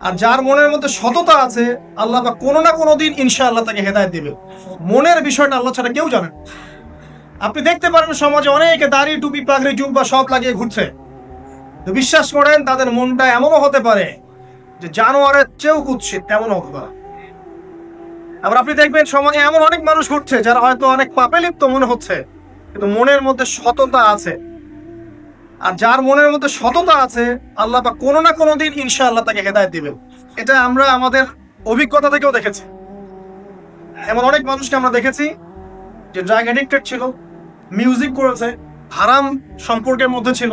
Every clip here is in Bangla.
আর যার মনের মধ্যে সততা আছে আল্লাহ পাক কোনো না কোনো দিন ইনশাআল্লাহ তাকে হেদায়েত দিবে। মনের বিষয়টা আল্লাহ ছাড়া কেউ জানে না। আপনি দেখতে পারেন সমাজে অনেকে দাড়ি টুপি পাগড়ি জুব্বা সব লাগিয়ে ঘুরছে, তো বিশ্বাস করেন তাদের মনটা এমনও হতে পারে যে জানোয়ারের চেয়েও কুৎসিত, এমনও হতে পারে। আবার আপনি দেখবেন সমাজে এমন অনেক মানুষ ঘুরছে যারা হয়তো অনেক পাপে লিপ্ত মনে হচ্ছে, কিন্তু মনের মধ্যে সততা আছে। আর যার মনের মধ্যে সততা আছে আল্লাহ পাক কোনো না কোনো দিন ইনশাআল্লাহ তাকে হেদায়েত দিবেন। এটা আমরা আমাদের অভিজ্ঞতা থেকেও দেখেছি। এমন অনেক মানুষকে আমরা দেখেছি যে ড্রাগ অ্যাডিক্টেড ছিল, মিউজিক করেছে, হারাম সম্পর্কের মধ্যে ছিল,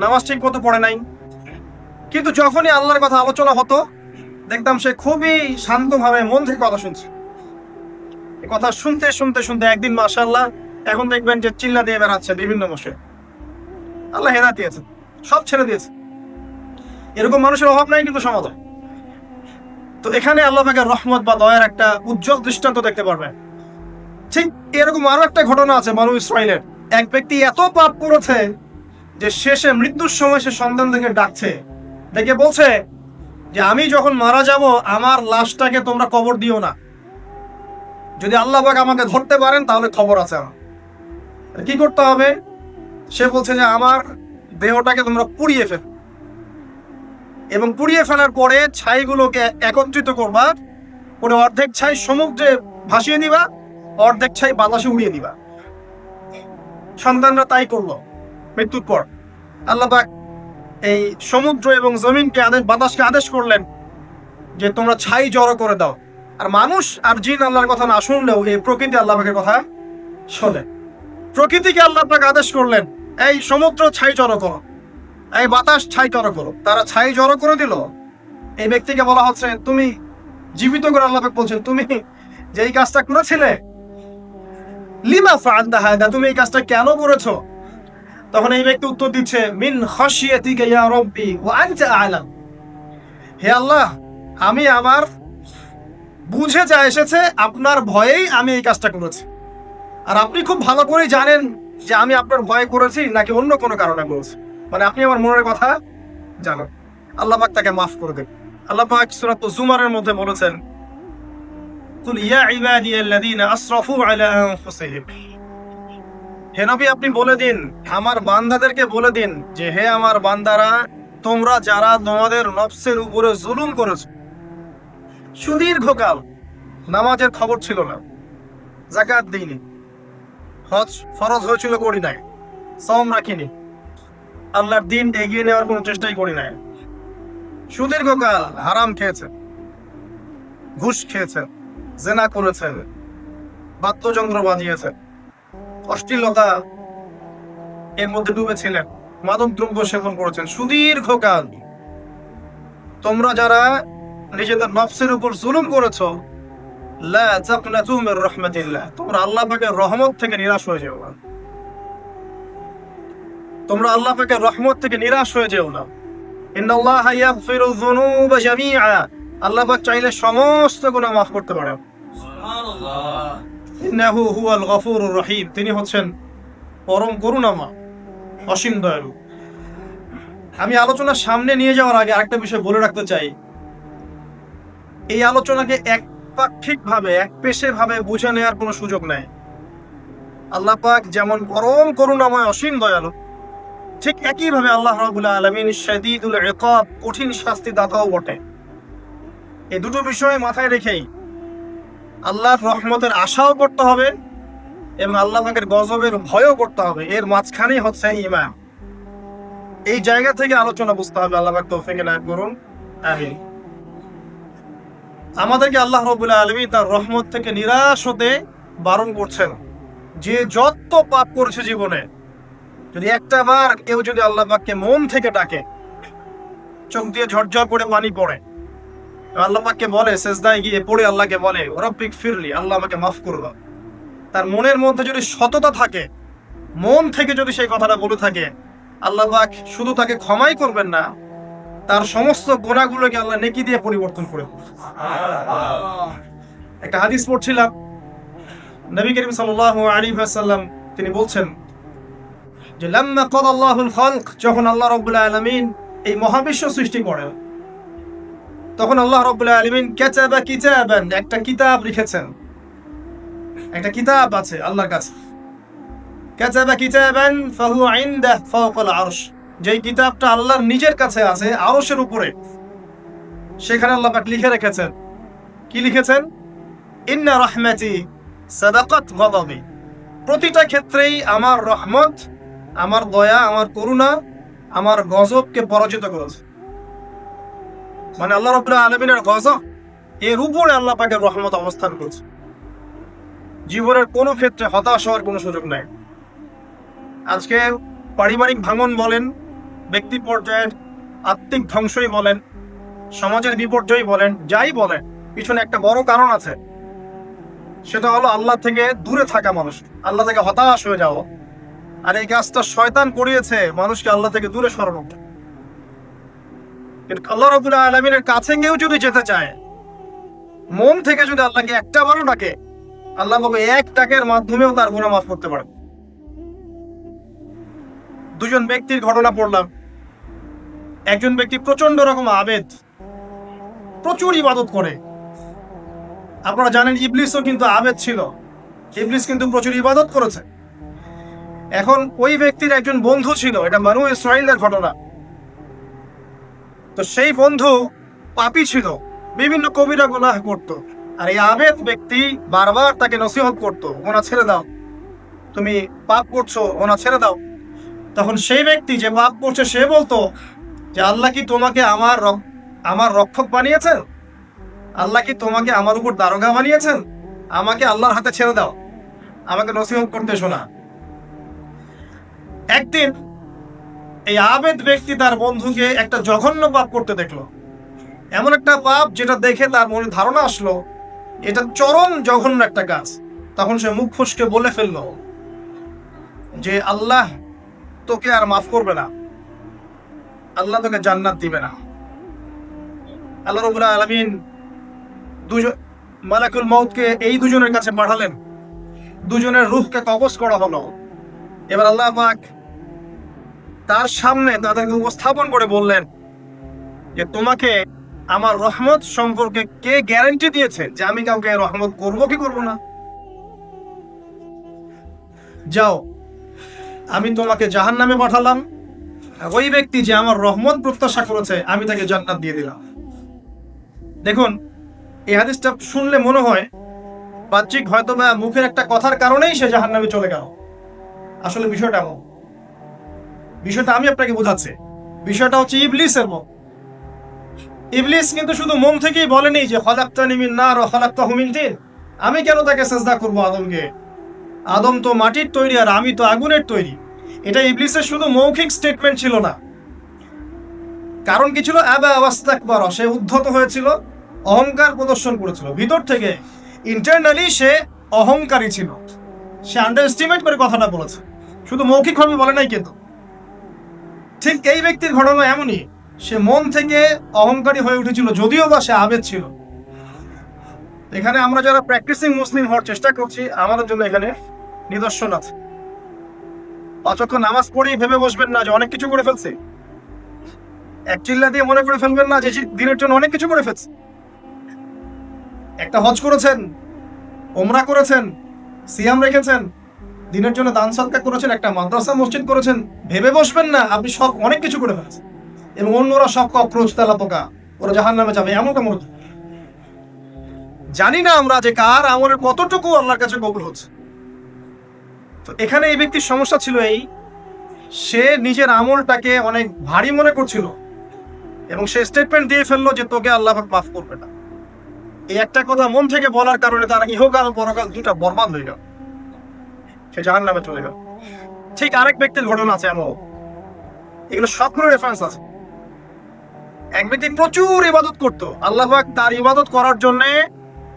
নামাজ ঠিক মতো পড়ে নাই, কিন্তু যখনই আল্লাহর কথা আলোচনা হতো দেখতাম সে খুবই শান্তভাবে মন থেকে কথা শুনছে। এই কথা শুনতে শুনতে শুনতে একদিন মাশাআল্লাহ এখন দেখবেন যে চিল্লা দিয়ে বেড়াচ্ছে বিভিন্ন বসে। আল্লাহ হেদায়েত দিয়েছে, সব ছেড়ে দিয়েছে। এরকম মানুষের অভাব নাই কিন্তু সমাজে। তো এখানে আল্লাহ পাকের রহমত বা দয়ার একটা উজ্জ্বল দৃষ্টান্ত দেখতে পারবেন। ঠিক এরকম আরো একটা ঘটনা আছে বনু ইসরাইলের। এক ব্যক্তি এত পাপ করেছে যে শেষে মৃত্যুর সময় সে সন্তানদেরকে ডাকছে, ডেকে বলছে যে আমি যখন মারা যাব আমার লাশটাকে তোমরা কবর দিও না, যদি আল্লাহ পাক আমাকে ধরতে পারেন তাহলে খবর আছে আমার। কি করতে হবে? সে বলছে যে আমার দেহটাকে তোমরা পুড়িয়ে ফেল, এবং পুড়িয়ে ফেলার পরে ছাইগুলোকে একত্রিত করবা, করে অর্ধেক ছাই সমুদ্রে ভাসিয়ে দিবা, অর্ধেক ছাই বাতাসে উড়িয়ে দিবা। সন্তানরা তাই করলো। মৃত্যুর পর আল্লাহ পাক এই সমুদ্র এবং জমিনকে বাতাসকে আদেশ করলেন যে তোমরা ছাই জড়ো করে দাও। আর মানুষ আর জিন আল্লাহর কথা না শুনলেও এই প্রকৃতি আল্লাহ পাকের কথা শোনে। প্রকৃতিকে আল্লাহ পাক আদেশ করলেন এই সমুদ্র ছাই জড়ো করো, এই বাতাস ছাই জড়ো করো। তারা ছাই জড়ো করে দিল। এই ব্যক্তিকে বলা হচ্ছে তুমি জীবিত করে আল্লাহ পাক বলছেন তুমি যে এই কাজটা করেছিলে, লিমা ফাআলতা হাদা, তুমি এই কাজটা কেন করেছো? তখন এই ব্যক্তি উত্তর দিচ্ছে মিন খাশিয়াতিকা ইয়া রাব্বি ওয়া আনতা আ'লাম। হে আল্লাহ, আমি আমার বুঝে যা এসেছে আপনার ভয়েই আমি এই কাজটা করেছি, আর আপনি খুব ভালো করেই জানেন যে আমি আপনার ভয়ে করেছি নাকি অন্য কোনো কারণে করেছি। মানে আপনি আমার মনের কথা জানেন। আল্লাহ পাক তাকে মাফ করে দেন। আল্লাহ পাক সূরা জুমারের মধ্যে বলেছেন কুল ইয়া ইবাদিয়াল্লাযীনা আসরাফু আলা আনফুসিহিম, হে নবী আপনি বলে দিন, আমার বান্দাদেরকে বলে দিন যে হে আমার বান্দারা, তোমরা যারা তোমাদের নফসের উপরে জুলুম করেছো, সুদীর্ঘকাল নামাজের খবর ছিল না, যাকাত দিইনি, হজ ফরজ হয়েছিল করি নাই, সওম রাখিনি, আল্লাহর দিন এগিয়ে নেওয়ার কোনো চেষ্টাই করি নাই, সুদীর্ঘকাল হারাম খেয়েছে, ঘুষ খেয়েছে, জেনা করেছে, বাদ্যযন্ত্র বাজিয়েছে, অশ্লীলতা এর মধ্যে ডুবেছিলেন, মাদক দ্রব্য সেবন করেছেন সুদীর্ঘকাল। তোমরা যারা নিজেদের নফসের উপর জুলুম করেছো, লা তাকনাতু মির রাহমাতিল্লাহ, তোমরা আল্লাহ পাকের রহমত থেকে নিরাশ হয়ে যেও না। তোমরা আল্লাহ পাকের রহমত থেকে নিরাশ হয়ে যেও না। ইন্নাল্লাহা ইয়াগফিরু যুনুবা জামিআ, আল্লাহ পাক চাইলে সমস্ত গুনাহ মাফ করতে পারেন। সুবহানাল্লাহ। ইন্নাহু হুয়াল গফুরুর রহিম, তিনি হচ্ছেন পরম করুণাময়, অসীম দয়ালু। আমি আলোচনার সামনে নিয়ে যাওয়ার আগে আরেকটা বিষয় বলে রাখতে চাই। এই আলোচনাকে একপাক্ষিক ভাবে একপেশে ভাবে বুঝে নেওয়ার কোনো সুযোগ নেই। আল্লাহ পাক যেমন পরম করুণাময় অসীম দয়ালু, ঠিক একই ভাবে আল্লাহ রাব্বুল আলামিন শাদীদুল ইকাব, কঠিন শাস্তি দাতাও বটে। এই দুটো বিষয় মাথায় রেখেই আল্লাহর রহমতের আশাও করতে হবে এবং আল্লাহ পাকের গজবের ভয়ও করতে হবে। এর মাঝখানেই হচ্ছে ঈমান। এই জায়গা থেকে আলোচনা বুঝতে হবে। আল্লাহ পাক তৌফিক এনায়েত করুন, আমিন। আমাদেরকে আল্লাহ রাব্বুল আলামিন তার রহমত থেকে নিরাশ হতে বারণ করছেন। যে যত পাপ করেছে জীবনে, যদি একটা বার কেউ যদি আল্লাহ পাককে মন থেকে ডাকে, চোখ দিয়ে ঝরঝর করে পানি পড়ে, আল্লাহ পাককে বলে, সেজদায় গিয়ে পড়ে আল্লাহকে বলে রব্বিক ফিরলি, আল্লাহ আমাকে মাফ করে দাও, তার মনের মধ্যে যদি সততা থাকে, মন থেকে যদি সেই কথাটা বলে থাকে, আল্লাহ পাক শুধু তাকে ক্ষমাই করবেন না, তার সমস্ত গুনাহগুলোকে আল্লাহ নেকি দিয়ে পরিবর্তন করে। একটা হাদিস পড়ছিলাম, নবী করিম সাল্লাল্লাহু আলাইহি ওয়াসাল্লাম তিনি বলছেন যে লাম্মা কাদাল্লাহুল খালক, যখন আল্লাহ রাব্বুল আলামিন এই মহাবিশ্ব সৃষ্টি করেন, তখন আল্লাহ রাব্বুল আলামিন কাতাবা কিতাবান, একটা কিতাব লিখেছেন, একটা কিতাব আছে আল্লাহর কাছে। কাতাবা কিতাবান ফাহুয়া ইনদাহু ফাওকাল আরশ, যেই কিতাবটা আল্লাহর নিজের কাছে আছে আরশের উপরে, সেখানে আল্লাহ পাক লিখে রেখেছেন। কি লিখেছেন? ইন্না রাহমাতি সাবাকাত গাদাবি, প্রতিটা ক্ষেত্রেই আমার রহমত, আমার দয়া, আমার করুণা আমার গজবকে পরাজিত করেছে। মানে আল্লাহ রাব্বুল আলামিনের গজব এর উপরে আল্লাহ পাকের রহমত অবস্থান করছে। জীবনের কোনো ক্ষেত্রে হতাশ হওয়ার কোনো সুযোগ নাই। আজকে পারিবারিক ভাঙন বলেন, ব্যক্তি পর্যায়ের আত্মিক ধ্বংসই বলেন, সমাজের বিপর্যয় বলেন, যাই বলেন, পিছনে একটা বড় কারণ আছে। সেটা হলো আল্লাহ থেকে দূরে থাকা মানুষ, আল্লাহ থেকে হতাশ হয়ে যাওয়া। আর এই কাজটা শয়তান করিয়েছে মানুষকে আল্লাহ থেকে দূরে সরানো। কিন্তু আল্লাহ রাব্বুল আলামিনের কাছে কেউ যদি যেতে চায়, মন থেকে যদি আল্লাহকে একটা বারও ডাকে, আল্লাহ বাবা এক ডাকের মাধ্যমেও তার গুনাহ মাফ করতে পারে। দুজন ব্যক্তির ঘটনা পড়লাম। একজন ব্যক্তি প্রচন্ড রকম আবেদ, প্রচুর ইবাদত করে। আপনারা জানেন ইবলিসও কিন্তু আবেদ ছিল, ইবলিস কিন্তু প্রচুর ইবাদত করেছে। এখন ওই ব্যক্তির একজন বন্ধু ছিল, এটা বনু ইসরাঈলের ঘটনা। তো সেই বন্ধু পাপী ছিল, বিভিন্ন কবিরা গুনাহ করত। আর এই আবেদ ব্যক্তি বারবার তাকে নসিহত করত, ওনা ছেড়ে দাও, তুমি পাপ করছো, ওনা ছেড়ে দাও। তখন সেই ব্যক্তি যে পাপ করছে সে বলতো যে আল্লাহ কি তোমাকে আমার রক্ষক বানিয়েছেন? আল্লাহ কি তোমাকে আমার উপর দারোগা বানিয়েছেন? আমাকে আল্লাহর হাতে ছেড়ে দাও, আমাকে নসিহত করতে শোনা। একদিন এই আবেদ ব্যক্তি তার বন্ধুকে একটা জঘন্য পাপ করতে দেখলো, এমন একটা পাপ যেটা দেখে তার মনে ধারণা আসলো এটা চরম জঘন্য একটা কাজ। তখন সে মুখ ফসকে বলে ফেললো যে আল্লাহ তোকে আর মাফ করবে না, আল্লাহ তোকে জান্নাত দিবে না। আল্লাহ রাব্বুল আলামিন মালাকুল মউতকে এই দুজনের কাছে পাঠালেন, দুজনের রূহকে কবজ করা হলো। এবার আল্লাহ পাক তার সামনে তাদেরকে উপস্থাপন করে বললেন যে তোমাকে আমার রহমত সম্পর্কে কে গ্যারান্টি দিয়েছে যে আমি কাউকে রহমত করবো কি করবো না? যাও, আমি তোমাকে জাহান্নামে পাঠালাম, ওই ব্যক্তি যে আমার রহমত প্রত্যাশা করেছে আমি তাকে জান্নাত দিয়ে দিলাম। দেখুন, এই হাদিসটা শুনলে মনে হয় বাহ্যিক হয়তো বা মুখের একটা কথার কারণেই সে জাহান্নামে চলে গেল। আসলে বিষয়টা এমন, বিষয়টা আমি আপনাকে বোঝাচ্ছি। বিষয়টা হচ্ছে ইবলিসের মত। ইবলিস কিন্তু শুধু মন থেকেই বলেনি যে খালাকতানি মিন নার ওয়া খালাকতাহু মিন তিন, আমি কেন তাকে সিজদা করব আদমকে, আদম তো মাটির তৈরি আর আমি তো আগুনের তৈরি। এটা ইবলিসের শুধু মৌখিক স্টেটমেন্ট ছিল না, কারণ কি ছিল? আবা ওয়াস্তাকবার, সে উদ্ধত হয়েছিল, অহংকার প্রদর্শন করেছিল। ভিতর থেকে ইন্টারনালি সে অহংকারী ছিল, সে আন্ডার এস্টিমেট করে কথাটা বলেছে, শুধু মৌখিকভাবে বলে নাই। কিন্তু ঠিক এই ব্যক্তির ঘটনা এমনই, সে মন থেকে অহংকারী হয়ে উঠেছিল, যদিও বা সে আবেদ ছিল। এখানে আমরা যারা প্র্যাকটিসিং মুসলিম হওয়ার চেষ্টা করছি, আমাদের জন্য এখানে নিদর্শন আছে। অচক্ষ নামাজ পড়েই ভেবে বসবেন না যে অনেক কিছু করে ফেলছে, এক চিল্লা দিয়ে মনে করে ফেলবেন না যে দিনের জন্য অনেক কিছু করে ফেলছে। একটা হজ করেছেন, ওমরা করেছেন, সিয়াম রেখেছেন, দিনের জন্য দান সদকা করেছেন, একটা মাদ্রাসা মসজিদ করেছেন, ভেবে বসবেন না আপনি সব অনেক কিছু করে ফেলছেন এবং অন্যরা সব কক্রোচ তেলাপোকা, ওরা জাহান্নামে যাবে, এমন কেমন? জানি না আমরা যে কার আমলের কতটুকু আল্লাহর কাছে কবুল হচ্ছে। তো এখানে এই ব্যক্তির সমস্যা ছিল এই, সে নিজের আমলটাকে অনেক ভারী মনে করছিল এবং সে স্টেটমেন্ট দিয়ে ফেললো যে তোকে আল্লাহ পাক মাফ করবে না। এই একটা কথা মন থেকে বলার কারণে তার ইহকাল পরকাল দুটা বরবাদ হয়ে গেল, সে জাহান্নামে চলে গেল। ঠিক আরেক ব্যক্তির ঘটনা আছে এমন, এগুলো সবগুলো রেফারেন্স আছে। এক ব্যক্তি প্রচুর ইবাদত করতো, আল্লাহ পাক তার ইবাদত করার জন্য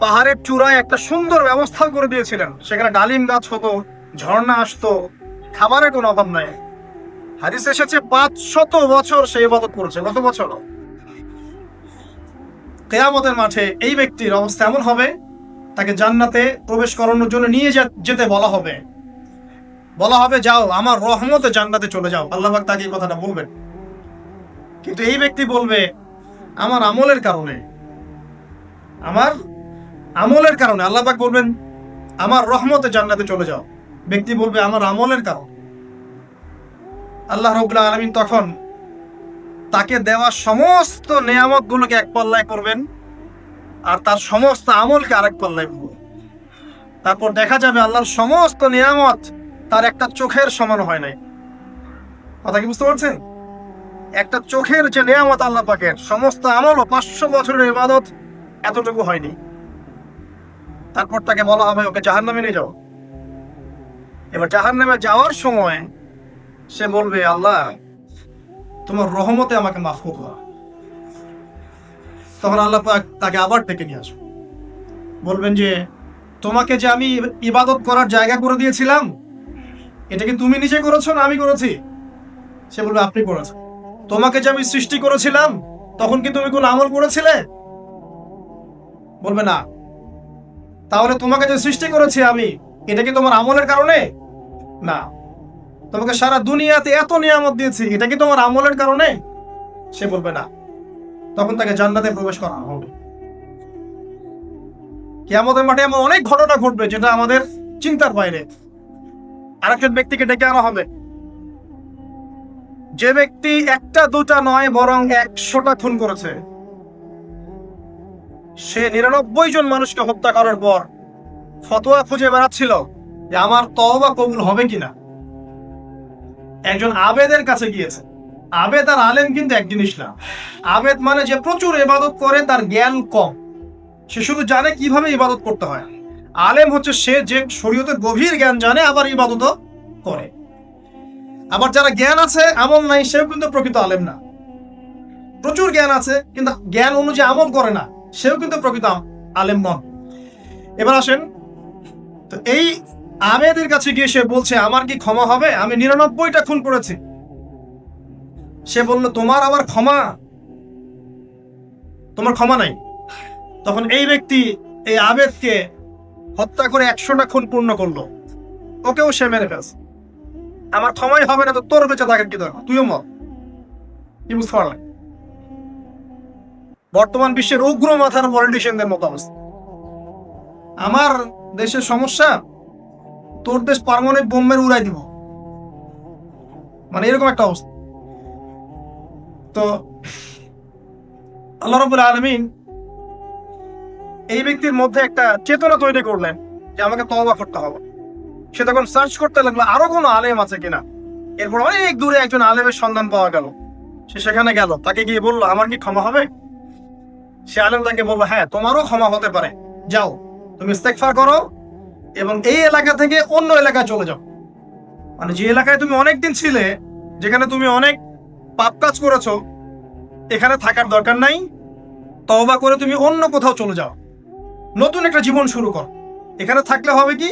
পাহাড়ের চূড়ায় একটা সুন্দর ব্যবস্থা করে দিয়েছিলেন, সেখানে ডালিম গাছ হতো, ঝর্ণা আসতো, খাবারের কোনো অভাব নাই। হাদিস এসেছে 500 বছর সে ইবাদত করেছে। কত বছর? কিয়ামতের মাঠে এই ব্যক্তির অবস্থা এমন হবে, তাকে জান্নাতে প্রবেশ করানোর জন্য নিয়ে যেতে বলা হবে যাও আমার রহমতে জান্নাতে চলে যাও। আল্লাহ তাকে এই কথাটা বলবেন, কিন্তু এই ব্যক্তি বলবে আমার আমলের কারণে, আমার আমলের কারণে। আল্লাহ পাক বলবেন আমার রহমতে জান্নাতে চলে যাও, ব্যক্তি বলবে আমার আমলের কারণ। আল্লাহ রাব্বুল আলামিন তখন তাকে দেওয়া সমস্ত নেয়ামত গুলোকে এক পাল্লায় করবেন আর তার সমস্ত আমলকে আরেক পাল্লায় করবেন। তারপর দেখা যাবে আল্লাহর সমস্ত নিয়ামত তার একটা চোখের সমান হয় নাই। কথা কি বুঝতে পারছেন? একটা চোখের যে নিয়ামত আল্লাহ পাকের, সমস্ত আমল ও 500 বছরের ইবাদত এতটুকু হয়নি। তারপর তাকে বলা হবে ওকে জাহান্নামে নিয়ে যাও। এবার জাহান্নামে যাওয়ার সময় সে বলবে আল্লাহ তোমার রহমতে আমাকে মাফ করো। তখন আল্লাহ পাক তাকে আবার ডেকে নিয়ে আসবে, বলবেন যে তোমাকে যে আমি ইবাদত করার জায়গা করে দিয়েছিলাম, এটা কি তুমি নিজে করেছো না আমি করেছি? সে বলবে আপনি করেছেন। তোমাকে যে আমি সৃষ্টি করেছিলাম তখন কি তুমি কোন আমল করেছিলে? বলবে না। তাহলে তোমাকে যে সৃষ্টি করেছি আমি, এটা কি তোমার আমলের কারণে? না। তোমাকে সারা দুনিয়াতে এত নিয়ামত দিয়েছি, এটা কি তোমার আমলের কারণে? সে বলবে না। তখন তাকে জান্নাতে প্রবেশ করানো হবে। কিয়ামতের মাঠে এমন অনেক ঘটনা ঘটবে যেটা আমাদের চিন্তার বাইরে। আরেকজন ব্যক্তিকে ডেকে আনা হবে, যে ব্যক্তি একটা দুটা নয় বরং 100টা খুন করেছে। সে 99 জন মানুষকে হত্যা করার পর ফতোয়া খুঁজে বেড়াচ্ছিল যে আমার তওবা কবুল হবে কিনা। একজন আবেদের কাছে গিয়েছে। আবেদ আর আলেম কিন্তু এক জিনিস না। আবেদ মানে যে প্রচুর ইবাদত করে, তার জ্ঞান কম, সে শুধু জানে কিভাবে ইবাদত করতে হয়। আলেম হচ্ছে সে যে শরীয়তের গভীর জ্ঞান জানে আবার ইবাদতও করে। আবার যারা জ্ঞান আছে আমল নাই, সেও কিন্তু প্রকৃত আলেম না। প্রচুর জ্ঞান আছে কিন্তু জ্ঞান অনুযায়ী আমল করে না, সেও কিন্তু প্রকৃত আলেম নন। এবার আসেন তো, এই আবেদের কাছে গিয়ে সে বলছে আমার কি ক্ষমা হবে? আমি 99টা খুন করেছি। সে বলল তোমার আবার ক্ষমা? তোমার ক্ষমা নাই। তখন এই ব্যক্তি এই আবেদকে হত্যা করে 100টা খুন পূর্ণ করলো, ওকেও সে মেরে ফেলছে। আমার ক্ষমাই হবে না তো তোর বেঁচে থাকার কি দরকার, তুইও মর। কি বুঝতে পারলেন? বর্তমান বিশ্বের উগ্র মাথার পলিটিশিয়ানদের মতো অবস্থা। আমার দেশের সমস্যা, তোর দেশ পারমাণবিক বোম্বের উড়াই দিব, মানে এরকম একটা অবস্থা। তো আল্লাহ রাব্বুল আলামিন এই ব্যক্তির মধ্যে একটা চেতনা তৈরি করলেন যে আমাকে তওবা করতে হবে। সে তখন সার্চ করতে লাগলো আরো কোনো আলেম আছে কিনা। এরপর অনেক দূরে একজন আলেমের সন্ধান পাওয়া গেল। সে সেখানে গেল, তাকে গিয়ে বললো আমার কি ক্ষমা হবে? সে আলেম তাকে বললো হ্যাঁ তোমারও ক্ষমা হতে পারে, যাও তুমি ইস্তেগফার করো এবং এই এলাকা থেকে অন্য এলাকায় চলে যাও। মানে যে এলাকায় তুমি অনেকদিন ছিলে, যেখানে তুমি অনেক পাপ কাজ করেছো, এখানে থাকার দরকার নাই। তওবা করে তুমি অন্য কোথাও চলে যাও, নতুন একটা জীবন শুরু কর। এখানে থাকলে হবে কি,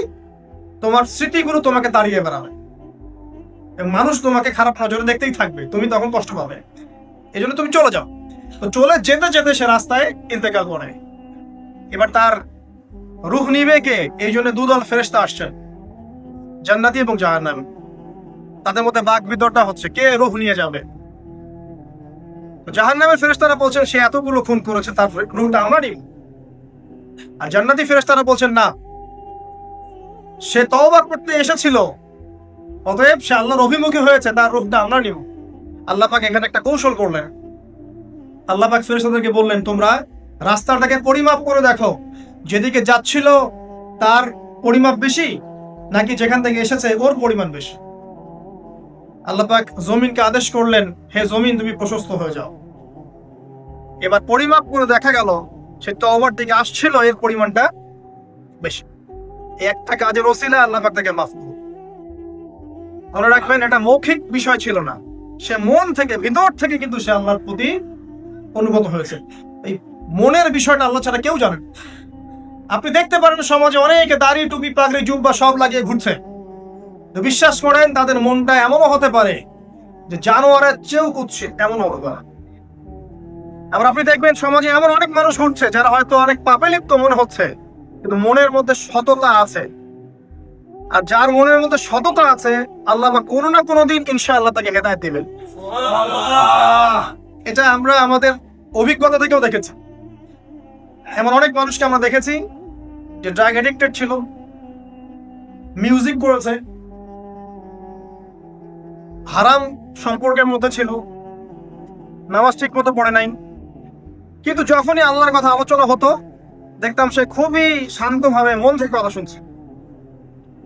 তোমার স্মৃতিগুলো তোমাকে তাড়িয়ে বেড়াবে এবং মানুষ তোমাকে খারাপ নজরে দেখতেই থাকবে, তুমি তখন কষ্ট পাবে। এই জন্য তুমি চলে যাও। তো চলে যেতে যেতে সে রাস্তায় ইন্তেকাল করে। এবার তার রূহ নিবে কে? এই জন্য দুদল ফেরেশতা আসছেন, জান্নাতি এবং জাহান্নামী। তাদের মধ্যে বাক বিতরটা হচ্ছে কে রূহ নিয়ে যাবে। জাহান্নামের ফেরেশতারা বলছেন সে এতগুলো খুন করেছে, তার রূহটা আমরা নিব। আর জান্নাতি ফেরেশতারা বলছেন না, সে তওবা করতে এসেছিল, অতএব সে আল্লাহর অভিমুখী হয়েছে, তার রূহটা আমরা নিব। আল্লাহ পাক এখানে একটা কৌশল করলেন। আল্লাহ পাক ফেরেশতাদেরকে বললেন তোমরা রাস্তাটাকে পরিমাপ করে দেখো, যেদিকে যাচ্ছিল তার পরিমাপ বেশি নাকি যেখান থেকে এসেছে ওর পরিমাণ বেশি। আল্লাহ পাক জমিনকে আদেশ করলেন হে জমিন তুমি প্রশস্ত হয়ে যাও। এবার পরিমাপ করে দেখা গেল সে তওবার দিকে আসছিল, এর পরিমাণটা বেশি। একটা কাজের ওসিলায় আল্লাহ পাক তাকে মাফ করলেন। মনে রাখবেন এটা মৌখিক বিষয় ছিল না, সে মন থেকে ভিতর থেকে কিন্তু সে আল্লাহর প্রতি অনুগত হয়েছে। এই মনের বিষয়টা আল্লাহ ছাড়া কেউ জানেন। আপনি দেখতে পারেন সমাজে অনেকে দাড়ি টুপি পাগড়ি জুব্বা সব লাগিয়ে ঘুরছে, তো বিশ্বাস করেন তাদের মনটা এমনও হতে পারে যে জানোয়ারের চেয়েও কুৎসিত, এমনও হতে পারে। আবার আপনি দেখবেন সমাজে এমন অনেক মানুষ ঘুরছে যারা হয়তো অনেক পাপে লিপ্ত মনে হচ্ছে, কিন্তু মনের মধ্যে সততা আছে। আর যার মনের মধ্যে সততা আছে আল্লাহ কোনো না কোনো দিন ইনশাআল্লাহ তাকে হেদায়েত দিবেন। এটা আমরা আমাদের অভিজ্ঞতা থেকেও দেখেছি। এমন অনেক মানুষকে আমরা দেখেছি যে ড্রাগ এডিক্টেড ছিল, মিউজিক করেছে, হারাম সম্পর্কের মধ্যে ছিল, নামাজ ঠিক মতো পড়ে নাই, কিন্তু যখনই আল্লাহর কথা আলোচনা হতো দেখতাম সে খুবই শান্তভাবে মন থেকে কথা শুনছে।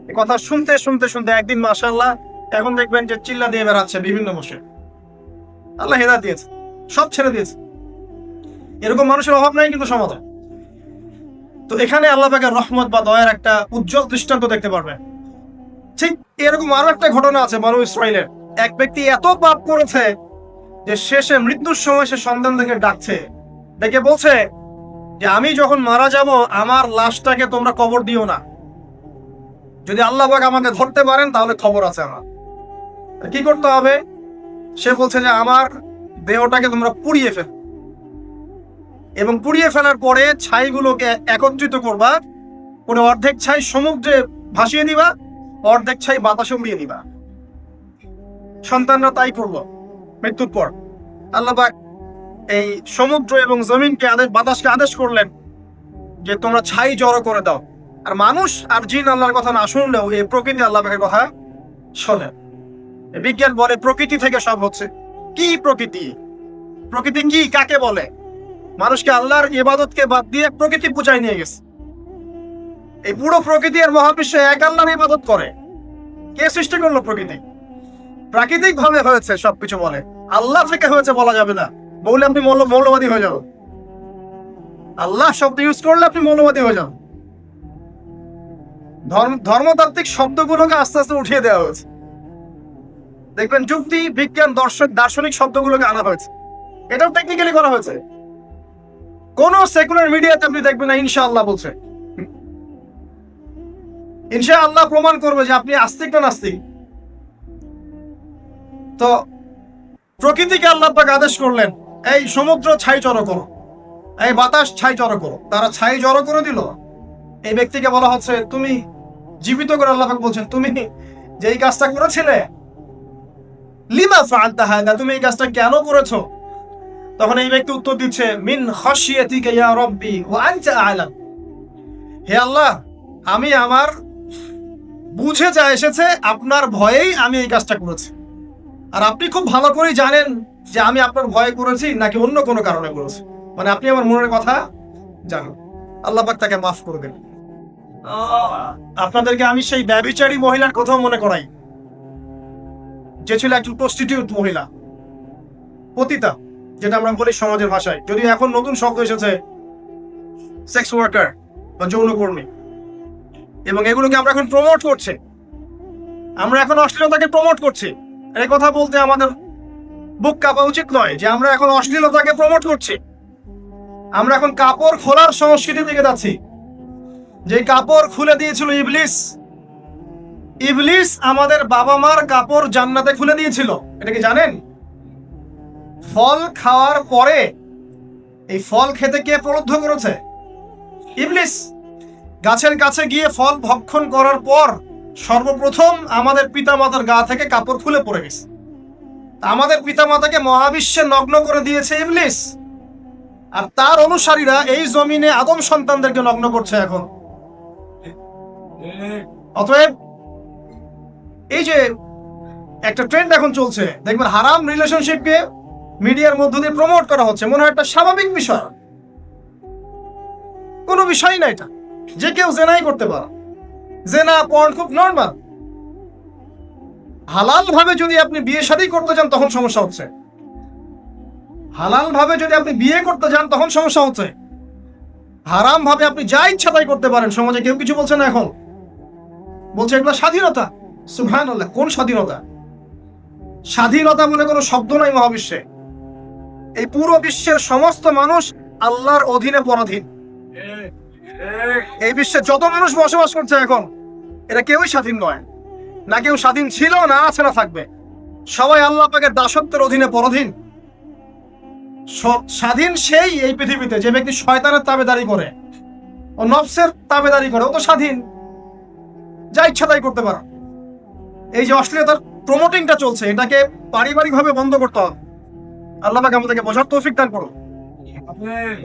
এই কথা শুনতে শুনতে শুনতে একদিন মাশাআল্লাহ এখন দেখবেন যে চিল্লা দিয়ে বেড়াচ্ছে বিভিন্ন বসে। আল্লাহ হেদায়েত দিয়েছে, সব ছেড়ে দিয়েছে। এরকম মানুষের অভাব নাই কিন্তু সমাজে। তো এখানে আল্লাহ পাকের রহমত বা দয়ার একটা উজ্জ্বল দৃষ্টান্ত দেখতে পারবেন। ঠিক এরকম আরো একটা ঘটনা আছে বনু ইসরাইলের। এক ব্যক্তি এত পাপ করেছে যে শেষে মৃত্যুর সময় সে সন্তানদেরকে ডাকছে, ডেকে বলছে যে আমি যখন মারা যাব আমার লাশটাকে তোমরা কবর দিও না, যদি আল্লাহ পাক আমাকে ধরতে পারেন তাহলে খবর আছে আমার। কি করতে হবে? সে বলছে যে আমার দেহটাকে তোমরা পুড়িয়ে ফেল, এবং পুড়িয়ে ফেলার পরে ছাইগুলোকে একত্রিত করবা, কোনো অর্ধেক ছাই সমুদ্রে ভাসিয়ে দিবা, অর্ধেক ছাই বাতাসে উড়িয়ে দিবা। সন্তানরা তাই করলো। মৃত্যুর পর আল্লাহ পাক এই সমুদ্র এবং জমিনকে বাতাসকে আদেশ করলেন যে তোমরা ছাই জড়ো করে দাও। আর মানুষ আর জিন আল্লাহর কথা না শুনলেও এই প্রকৃতি আল্লাহ পাকের কথা শোনে। বিজ্ঞান বলে প্রকৃতি থেকে সব হচ্ছে। কি প্রকৃতি? প্রকৃতি কি, কাকে বলে? মানুষকে আল্লাহর ইবাদতকে বাদ দিয়ে প্রকৃতি পূজায় নিয়ে গেছে। এই পুরো প্রকৃতি আর মহাবিশ্বে এক আল্লাহর ইবাদত করে। কে সৃষ্টি করলো প্রকৃতি? প্রাকৃতিক ভাবে হয়েছে সবকিছু বলে, আল্লাহ থেকে হয়েছে বলা যাবে না। বললে আপনি মৌলবাদী হয়ে যাবেন। আল্লাহ শব্দ ইউজ করলে আপনি মৌলবাদী হয়ে যাবেন। ধর্মতাত্ত্বিক শব্দগুলোকে আস্তে আস্তে উঠিয়ে দেওয়া হয়েছে। দেখবেন যুক্তি, বিজ্ঞান, দার্শনিক শব্দগুলোকে আনা হয়েছে। এটাও টেকনিক্যালি করা হয়েছে। কোন সেকুলার মিডিয়াতে আপনি দেখবেন না ইনশাআল্লাহ বলছে। ইনশাআল্লাহ প্রমাণ করবে যে আপনি আস্তিক না নাস্তিক। তো প্রকৃতিকে আল্লাহ পাক আদেশ করলেন এই সমুদ্র ছাই জড়ো করো, এই বাতাস ছাই জড়ো করো। তারা ছাই জড়ো করে দিল। এই ব্যক্তিকে বলা হচ্ছে তুমি জীবিত করে আল্লাহ পাক বলছেন তুমি যে এই কাজটা করেছিলে, লিমা ফাআলতা হাদা, তুমি এই কাজটা কেন করেছো? তখন এই ব্যক্তি উত্তর দিচ্ছে মিন খাশিয়াতিকা ইয়া রাব্বি ওয়া আনতা আ'লাম। হে আল্লাহ, আমি আমার বুঝে যা এসেছে আপনার ভয়েই আমি এই কাজটা করেছি, আর আপনি খুব ভালো করেই জানেন যে আমি আপনার ভয়ে করেছি নাকি অন্য কোনো কারণে করেছি। মানে আপনি আমার মনের কথা জানেন। আল্লাহ পাক তাকে মাফ করে দেন। আপনাদেরকে আমি সেই ব্যভিচারী মহিলার কথা মনে করাই, যে ছিল একজন প্রস্টিটিউট মহিলা, পতিতা, যেটা আমরা বলি সমাজের ভাষায়। যদি এখন নতুন শব্দ এসেছে সেক্স ওয়ার্কার বা যৌনকর্মী, এবং এগুলোকে আমরা এখন প্রমোট করছি। আমরা এখন অশ্লীলতাকে প্রমোট করছি। এই কথা বলতে আমাদের বুক কাঁপা উচিত নয় যে আমরা এখন অশ্লীলতাকে প্রমোট করছি। আমরা এখন কাপড় খোলার সংস্কৃতি দিকে যাচ্ছি। যে কাপড় খুলে দিয়েছিল ইবলিস। ইবলিস আমাদের বাবা মার কাপড় জান্নাতে খুলে দিয়েছিল, এটা কি জানেন? ফল খাওয়ার পরে এই ফল খেতে কে প্রলুব্ধ করেছে? ইবলিস। গাছের কাছে গিয়ে ফল ভক্ষণ করার পর সর্বপ্রথম আমাদের পিতামাতার গা থেকে কাপড় খুলে পড়ে গেছে। আমাদের পিতামাতাকে মহাবিশ্বে নগ্ন করে দিয়েছে ইবলিস, আর তার অনুসারীরা এই জমিনে আদম সন্তানদেরকে নগ্ন করছে এখন। অতএব এই যে একটা ট্রেন্ড এখন চলছে, দেখবেন হারাম রিলেশনশিপকে মিডিয়ার মধ্য দিয়ে প্রমোট করা হচ্ছে, মনে হয় একটা স্বাভাবিক বিষয়। কোনো বিষয় না এটা, যে কেউ জেনাই করতে পারে। জেনা পর্ন খুব নর্মাল। হালাল ভাবে যদি আপনি বিয়ে শাদী করতে চান তখন সমস্যা হচ্ছে। হালাল ভাবে যদি আপনি বিয়ে করতে চান তখন সমস্যা হচ্ছে। হারাম ভাবে আপনি যা ইচ্ছা তাই করতে পারেন, সমাজে কেউ কিছু বলছে না। এখন বলছে এগুলো স্বাধীনতা। সুবহানাল্লাহ, কোন স্বাধীনতা? স্বাধীনতা বলে কোনো শব্দ নাই মহাবিশ্বে। এই পুরো বিশ্বের সমস্ত মানুষ আল্লাহর অধীনে পরাধীন। এই বিশ্বে যত মানুষ বসবাস করছে এখন, এরা কেউই স্বাধীন নয়। না কেউ স্বাধীন ছিল, না আছে, না থাকবে। সবাই আল্লাহ পাকের দাসত্বের অধীনে পরাধীন। স্বাধীন সেই এই পৃথিবীতে যে ব্যক্তি শয়তানের তাবেদারি করে, ও নফসের তাবেদারি করে, ও তো স্বাধীন, যা ইচ্ছা তাই করতে পারে। এই যে অশ্লীলতার প্রমোটিংটা চলছে, এটাকে পারিবারিকভাবে বন্ধ করতে হবে। আল্লাহ পাক আমাদেরকে বোঝার তৌফিক দান করুন।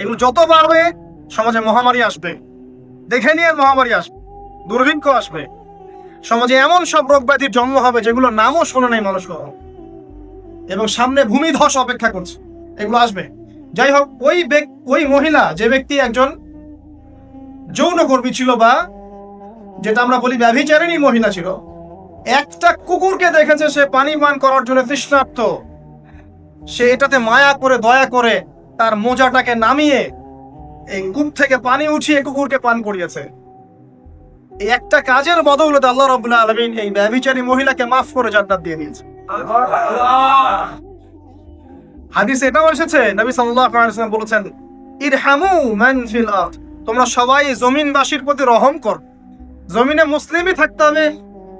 এগুলো যত বাড়বে সমাজে মহামারী আসবে, দেখে নিয়ে মহামারী আসবে, দুর্ভিক্ষ আসবে, সমাজে এমন সব রোগ ব্যাধির জন্ম হবে যেগুলো নামও শোনে নাই মানুষ, এবং সামনে ভূমিধস অপেক্ষা করছে, এগুলো আসবে। যাই হোক, ওই মহিলা, যে ব্যক্তি একজন যৌনকর্মী ছিল, বা যেটা আমরা বলি ব্যভিচারিণী মহিলা ছিল, একটা কুকুরকে দেখেছে সে পানি পান করার জন্য তৃষ্ণার্ত, সে এটাতে মায়া করে দয়া করে তার মোজাটাকে নামিয়ে এই কূপ থেকে পানি উঠিয়ে কুকুরকে পান করিয়েছে। এই একটা কাজের বদৌলতে আল্লাহ রাব্বুল আলামিন এই ব্যভিচারী মহিলাকে মাফ করে জান্নাত দিয়ে দিয়েছে। হাদিসে এটাও এসেছে, নবী সাল্লাল্লাহু আলাইহি ওয়াসাল্লাম বলেছেন, ইরহামু মান ফিল আরদ, তোমরা সবাই জমিনবাসীর প্রতি রহম কর। জমিনে মুসলিমই থাকতে হবে,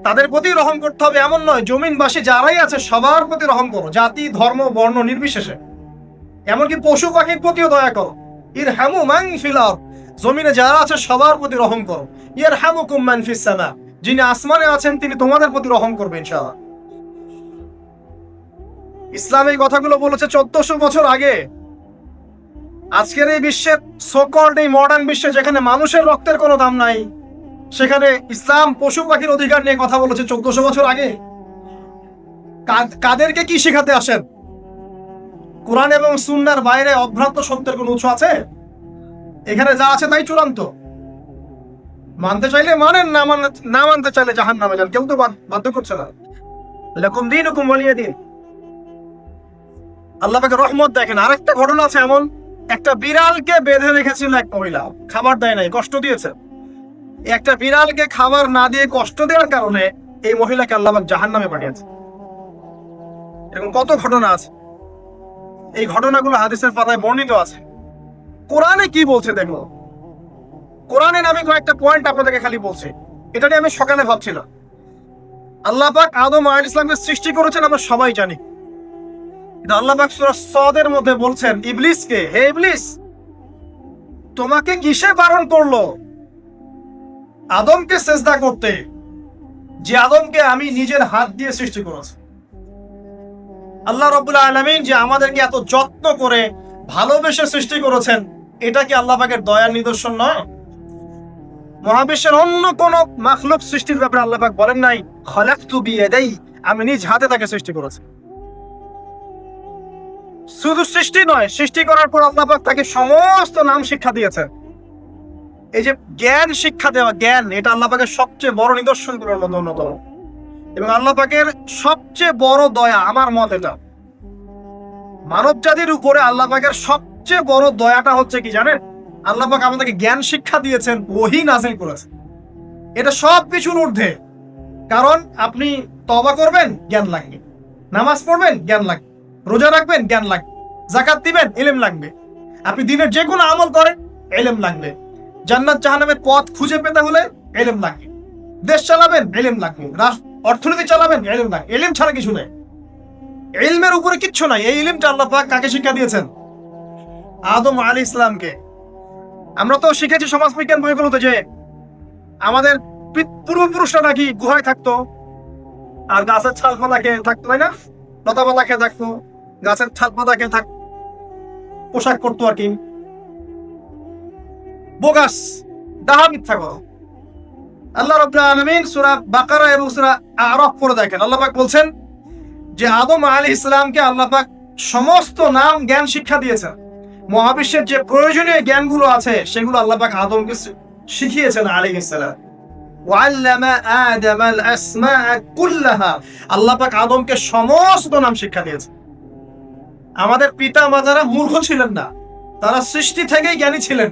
তাদের প্রতি রহম করতে হবে এমন নয়, জমিনবাসী যারাই আছে সবার প্রতি রহম করো, জাতি ধর্ম বর্ণ নির্বিশেষে, এমনকি পশু পাখির প্রতিও দয়া করো। ইরহামু মান ফিল আরদ, জমিনে যারা আছে সবার প্রতি রহম করো। ইয়ারহামুকুম মান ফিস সামা, যিনি আসমানে আছেন তিনি তোমাদের প্রতি রহম করবেন ইনশাআল্লাহ। ইসলাম এই কথাগুলো বলেছে 1400 বছর আগে। আজকের এই বিশ্বের সোকল্ড এই মডার্ন বিশ্বে, যেখানে মানুষের রক্তের কোনো দাম নাই, সেখানে ইসলাম পশু পাখির অধিকার নিয়ে কথা বলেছে 1400 বছর আগে। কাদেরকে কি শেখাতে আসেন? কোরআন এবং সুন্নাহর বাইরে অভ্রান্ত সত্যের কোন উৎস আছে? এখানে যা আছে তাই চূড়ান্ত। মানতে চাইলে মানেন, না মানতে চাইলে জাহান্নামে যান, কেউ তো বাধ্য করছে না। লাকুম দীনুকুম ওয়ালিয়া দীন। আল্লাহ পাকের রহমত দেখেন। আরেকটা ঘটনা আছে এমন, একটা বিড়ালকে বেঁধে রেখেছিল এক মহিলা, খাবার দেয় নাই, কষ্ট দিয়েছে। একটা বিড়ালকে খাবার না দিয়ে কষ্ট দেওয়ার কারণে এই মহিলাকে আল্লাহ পাক জাহান্নামে পাঠিয়েছে। এরকম কত ঘটনা আছে, এই ঘটনাগুলো হাদিসের পাতায় বর্ণিত আছে। কোরআনে কি বলছে দেখো, কোরআনে আমি কয়েকটা পয়েন্ট আপনাদেরকে খালি বলছি, এটা নিয়ে আমি সকালে ভাবছিলাম। আল্লাহ পাক আদম আলাইহিস সালামকে সৃষ্টি করেছেন আমরা সবাই জানি, কিন্তু আল্লাহ পাক সূরা সদের মধ্যে বলছেন ইবলিসকে, হে ইবলিস, তোমাকে কিসে বারণ করলো আদমকে সিজদা করতে, যে আদমকে আমি নিজের হাত দিয়ে সৃষ্টি করেছি। আল্লাহ রাব্বুল আলামিন যে আমাদেরকে এত যত্ন করে ভালোবেসে সৃষ্টি করেছেন, এটা কি আল্লাহ পাকের দয়ার নিদর্শন নয়? মহাবিশ্বের অন্য কোন মাখলুক সৃষ্টির ব্যাপারে আল্লাহ পাক বলেন নাই খলাকতু বিয়াদাই, আমি নিজ হাতে তাকে সৃষ্টি করেছি। শুধু সৃষ্টি নয়, সৃষ্টি করার পর আল্লাহ পাক তাকে সমস্ত নাম শিক্ষা দিয়েছেন। এই যে জ্ঞান শিক্ষা দেওয়া, জ্ঞান, এটা আল্লাহ পাকের সবচেয়ে বড় নিদর্শনগুলোর মধ্যে অন্যতম। এবং আল্লাহ পাকের সবচেয়ে বড় দয়া, আমার মত এটা, মানব জাতির উপরে আল্লাহ পাকের সবচেয়ে বড় দয়াটা হচ্ছে কি জানেন? আল্লাহ পাক আমাদেরকে জ্ঞান শিক্ষা দিয়েছেন, ওহী নাযিল করেছেন। এটা সব কিছুর ঊর্ধ্বে। কারণ আপনি তওবা করবেন, জ্ঞান লাগবে। নামাজ পড়বেন, জ্ঞান লাগবে। রোজা রাখবেন, জ্ঞান লাগবে। যাকাত দিবেন, ইলম লাগবে। আপনি দিনের যে কোনো আমল করেন, ইলম লাগবে। জান্নাত জাহান্নামের পথ খুঁজে পেতে হলে ইলম লাগবে। দেশ চালাবেন, ইলম লাগবে। অর্থনীতি চালাবেন, ইলম লাগবে। ইলম ছাড়া কিছু নেই, ইলমের উপরে কিচ্ছু নাই। এই ইলমটা আল্লাহ পাক কাকে শিক্ষা দিয়েছেন? আদম আলাইহিস সালামকে। আমরা তো শিখেছি সমাজবিজ্ঞান বইগুলোতে যে আমাদের পূর্বপুরুষরা নাকি গুহায় থাকতো, আর গাছের ছালপাতা খেয়ে থাকতো, তাই না? লতাপাতা খেয়ে থাকতো, গাছের ছালপাতা খেয়ে থাকতো, পোশাক করতো আর কি। বোগাস, ডাহা, মিথ্যা কথা। আল্লাহ রাব্বুল আলামিন সূরা বাকারা এবং সূরা আরাফ পড়ে দেখেন, আল্লাহ পাক বলছেন যে আদম আলাইহিস সালামকে আল্লাহ পাক সমস্ত নাম জ্ঞান শিক্ষা দিয়েছেন। মহাবিশ্বের যে প্রয়োজনীয় জ্ঞানগুলো আছে সেগুলো আল্লাহ পাক আদমকে শিখিয়েছেন আলাইহিস সালাম। ওয়াল্লামা আদামাল আসমাআ কুল্লাহা, আল্লাহ পাক আদমকে সমস্ত নাম শিক্ষা দিয়েছেন। আমাদের পিতা মাতারা মূর্খ ছিলেন না, তারা সৃষ্টি থেকেই জ্ঞানী ছিলেন।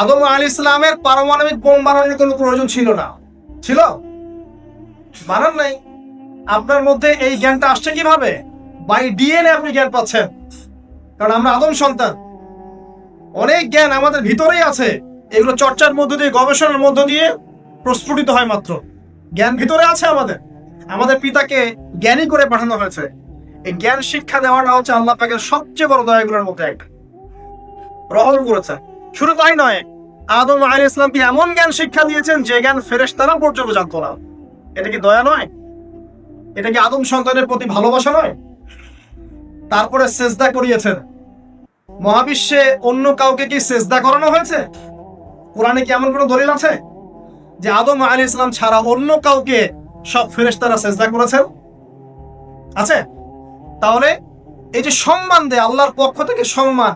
আদম আলাইহিস সালামের পারমাণবিক বোম বানানোর কোনো প্রয়োজন ছিল না, ছিল? বানান নাই। আপনার মধ্যে এই জ্ঞানটা আসছে কিভাবে? বাই ডিএনএ আপনি জ্ঞান পাচ্ছেন, কারণ আমরা আদম সন্তান। অনেক জ্ঞান আমাদের ভিতরেই আছে, এগুলো চর্চার মধ্য দিয়ে, গবেষণার মধ্য দিয়ে প্রস্ফুটিত হয় মাত্র। জ্ঞান ভিতরে আছে আমাদের, আমাদের পিতাকে জ্ঞানী করে পাঠানো হয়েছে। এই জ্ঞান শিক্ষা দেওয়াটা হচ্ছে আল্লাহ পাকের সবচেয়ে বড় দয়াগুলোর মধ্যে একটা, রহম করেছে। শুধু তাই নয়, আদম আলাইহিস সালামকে এমন জ্ঞান শিক্ষা দিয়েছেন যে জ্ঞান ফেরেশতারা পর্যন্ত জানতো না। এটা কি দয়া নয়? এটা কি আদম সন্তানের প্রতি ভালোবাসা নয়? তারপরে সিজদা করিয়েছেন, মহাবিশ্বে অন্য কাউকে কি সেজদা করানো হয়েছে? কোরআনে কি এমন কোনো দলিল আছে যে আদম আলাইহিস সালাম ছাড়া অন্য কাউকে সব ফেরেশতারা সেজদা করেছেন? আছে? তাহলে এই যে সম্মান দেয় আল্লাহর পক্ষ থেকে, সম্মান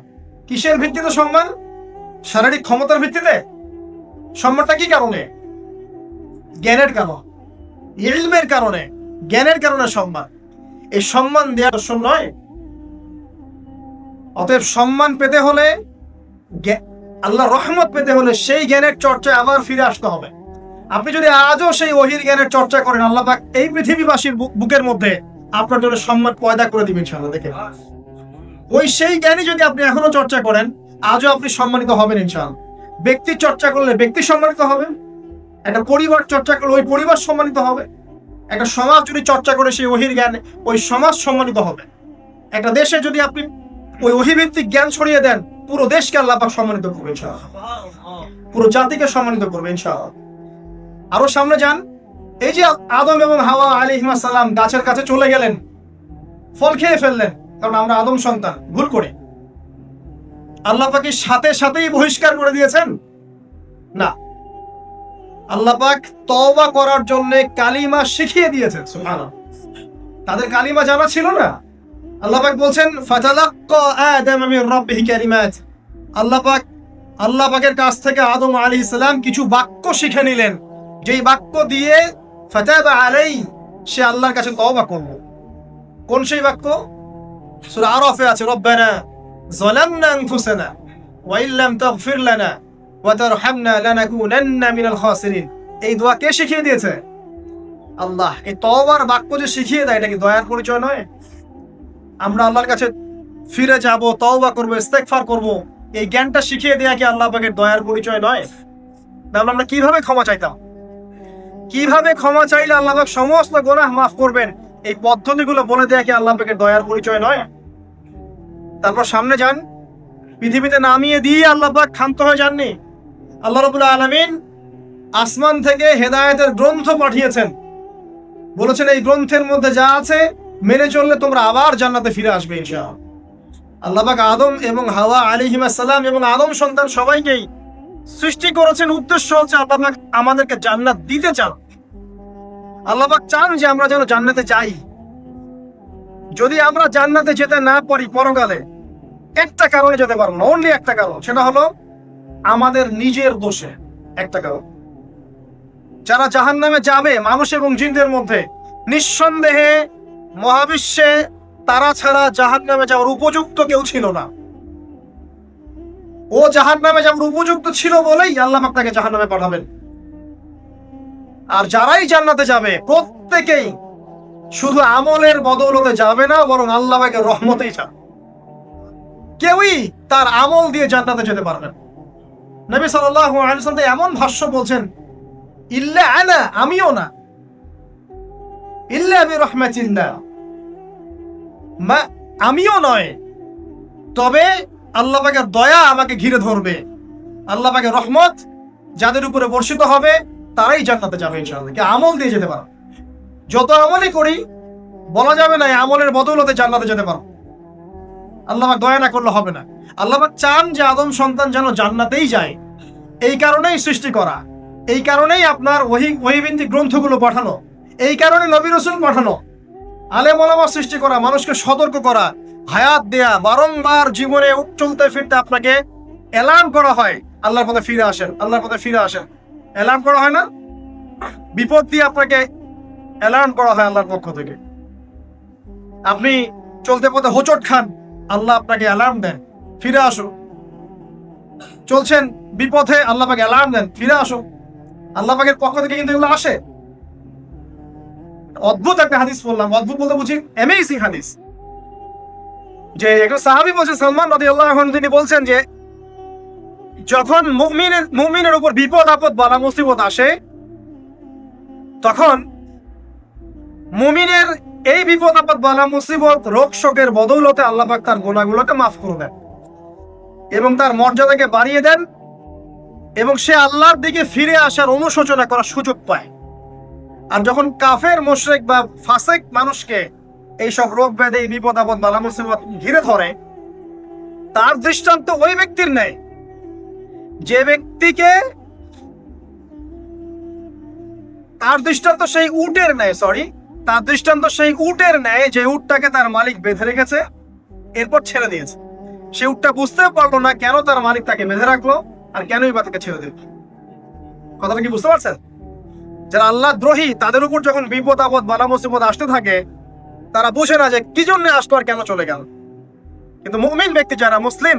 কিসের ভিত্তিতে সম্মান? শারীরিক ক্ষমতার ভিত্তিতে? সম্মানটা কি কারণে? জ্ঞানের কারণে, ইলমের কারণে, জ্ঞানের কারণে সম্মান। এই সম্মান দেওয়ার দর্শন নয়। অতএব সম্মান পেতে হলে, আল্লাহর রহমত পেতে হলে সেই জ্ঞানের চর্চায় আবার ফিরে আসতে হবে। আপনি যদি আজও সেই ওহীর জ্ঞানের চর্চা করেন, আল্লাহ পাক এই পৃথিবীবাসীর বুকের মধ্যে আপনার জন্য সম্মান পয়দা করে দিবেন ইনশাআল্লাহ। দেখে ওই সেই জ্ঞানী যদি আপনি এখনো চর্চা করেন, আজও আপনি সম্মানিত হবেন ইনশাআল্লাহ। ব্যক্তির চর্চা করলে ব্যক্তি সম্মানিত হবে, একটা পরিবার চর্চা করলে ওই পরিবার সম্মানিত হবে, একটা সমাজ যদি চর্চা করে সেই ওহীর জ্ঞান, ওই সমাজ সম্মানিত হবে। একটা দেশে যদি আপনি ওই ওহীভিত্তিক জ্ঞান ছড়িয়ে দেন, পুরো দেশকে আল্লাহ পাক সম্মানিত করবে ইনশাআল্লাহ, পুরো জাতিকে সম্মানিত করবে ইনশাআল্লাহ। আরো সামনে যান। এই যে আদম এবং হাওয়া আলাইহিস সালাম গাছের কাছে চলে গেলেন, ফল খেয়ে ফেললেন, কারণ আমরা আদম সন্তান, ভুল করে। আল্লাহ পাক সাথে সাথেই বহিষ্কার করে দিয়েছেন? না, আল্লাহ পাক তওবা করার জন্য কালিমা শিখিয়ে দিয়েছেন। সুবহানাল্লাহ, তাদের কালিমা জানা ছিল না। আল্লাহ পাক বলছেন ফাতালাক্কা আদম মির রাব্বিহি কালিমাত। আল্লাহ পাকের কাছ থেকে আদম আলাইহিস সালাম কিছু বাক্য শিখে নিলেন, যেই বাক্য দিয়ে ফাতাবা আলাই, সে আল্লাহর কাছে তওবা করল। কোন সেই বাক্য? সূরা আরাফে আছে, রব্বানা যালামনা আনফুসানা ওয়া ইল্লাম তাগফির লানা ওয়া তারহামনা লানাকুনান্না মিনাল খাসিরিন। এই দোয়া কে শিখিয়ে দিয়েছে? আল্লাহ। এই তওবার বাক্য যে শিখিয়ে দেয়, এটা কি দয়ার পরিচয় নয়? আমরা আল্লাহর কাছে ফিরে যাব, তওবা করব, ইস্তেগফার করব, এই জ্ঞানটা শিখিয়ে দেয়া কি আল্লাহ পাকের দয়ার পরিচয় নয়? তাহলে আমরা কিভাবে ক্ষমা চাইতাম? কিভাবে ক্ষমা চাইলে আল্লাহ পাক সমস্ত গুনাহ মাফ করবেন, এই পদ্ধতিগুলো বলে দেয়া কি আল্লাহ পাকের দয়ার পরিচয় নয়? তারপর সামনে যান। পৃথিবীতে নামিয়ে দিয়ে আল্লাহ পাক ক্ষান্ত হয়ে যাননি। আল্লাহ রাব্বুল আলামিন আসমান থেকে হেদায়েতের গ্রন্থ পাঠিয়েছেন, বলেছেন এই গ্রন্থের মধ্যে যা আছে মেনে চললে তোমরা আবার জান্নাতে ফিরে আসবে ইনশাআল্লাহ। আল্লাহ পাক আদম এবং হাওয়া আলাইহিস সালাম এবং আদম সন্তান সবাইকেই সৃষ্টি করেছেন, উদ্দেশ্য হচ্ছে আল্লাহ পাক আমাদেরকে জান্নাত দিতে চান। আল্লাহ পাক চান যে আমরা যেন জান্নাতে যাই। যদি আমরা জান্নাতে যেতে না পারি পরকালে, একটা কারণে যেতে পারবো না, অনলি একটা কারণ, সেটা হলো আমাদের নিজের দোষে। একটা কারণ। যারা জাহান্নামে যাবে মানুষ এবং জিনদের মধ্যে, নিঃসন্দেহে মহাবিশ্বে তারা ছাড়া জাহান্নামে যাওয়ার উপযুক্ত কেউ ছিল না। ও জাহান্নামে যাওয়ার উপযুক্ত ছিল বলেই আল্লাহ পাক তাকে জাহান্নামে পাঠাবেন। আর যারাই জান্নাতে যাবে প্রত্যেকেই শুধু আমলের বদৌলতে যাবে না, বরং আল্লাহ পাকের রহমতেই যাবে। কেউই তার আমল দিয়ে জান্নাতে যেতে পারবে না। নবী সাল্লাল্লাহু আলাইহি ওয়াসাল্লাম এমন ভাষ্য বলছেন, ইল্লা আনা, আমিও না, ইল্লা বিরহমাতিল্লাহ, আমিও নয়, তবে আল্লাহ পাকের দয়া আমাকে ঘিরে ধরবে। আল্লাহ পাকের রহমত যাদের উপরে বর্ষিত হবে তারাই জান্নাতে যাবে ইনশাআল্লাহ। কে আমল দিয়ে যেতে পারো, যত আমলই করি বলা যাবে না আমলের বদৌলতে জান্নাতে যেতে পারো। আল্লাহ পাক দয়া না করলে হবে না। আল্লাহ পাক চান যে আদম সন্তান যেন জান্নাতেই যায়। এই কারণেই সৃষ্টি করা, এই কারণেই আপনার ওহীভিত্তিক গ্রন্থগুলো পাঠানো, এই কারণে নবী রাসূল পাঠানো, আলেম ওলামা সৃষ্টি করা, মানুষকে সতর্ক করা, হায়াত দেয়া, বারংবার জীবনে চলতে ফিরতে আপনাকে এলার্ম করা হয়, আল্লাহর পথে ফিরে আসেন, আল্লাহর পথে ফিরে আসেন। এলার্ম করা হয় না? বিপদ দিয়ে আপনাকে এলার্ম করা হয় আল্লাহর পক্ষ থেকে। আপনি চলতে পথে হোঁচট খান, আল্লাহ আপনাকে অ্যালার্ম দেন, ফিরে আসো। চলছেন বিপথে, আল্লাহ পাক অ্যালার্ম দেন, ফিরে আসো। আল্লাহ পাকের পক্ষ থেকে কিন্তু এগুলো আসে। অদ্ভুত একটা হাদিস বললাম, অদ্ভুত বলতে বুঝি অ্যামেজিং হাদিস, যে একজন সাহাবী বলছেন, সালমান রাদিয়াল্লাহু আনহু, তিনি বলছেন যে যখন মুমিনের উপর বিপদ আপদ বালা মুসিবত আসে, তখন মুমিনের এই বিপদ আপদ বালা মুসিবত রোগ শোকের বদৌলতে আল্লাহ পাক তার গুনাহগুলোকে মাফ করে দেন এবং তার মর্যাদাকে বাড়িয়ে দেন, এবং সে আল্লাহর দিকে ফিরে আসার অনুশোচনা করার সুযোগ পায়। আর যখন কাফের মুশরিক বা ফাসিক মানুষকে এইসব রোগ ব্যাধি, বিপদ আপদ বালা মুসিবত ঘিরে ধরে, তার দৃষ্টান্ত ওই ব্যক্তির ন্যায় যে ব্যক্তিকে, তার দৃষ্টান্ত সেই উটের ন্যায়, তার দৃষ্টান্ত সেই উটের ন্যায় যে উটটাকে তার মালিক বেঁধে রেখেছে, এরপর ছেড়ে দিয়েছে। সে উটটা বুঝতেও পারলো না কেন তার মালিক তাকে বেঁধে রাখলো আর কেনই বা তাকে ছেড়ে দিল। কথাটা কি বুঝতে পারছেন? যারা আল্লাহ দ্রোহী তাদের উপর যখন বিপদ আপদ বালা মুসিবত আসতে থাকে, তারা বুঝে না যে কি জন্য আসতো আর কেন চলে গেল। কিন্তু মুমিন ব্যক্তি যারা মুসলিম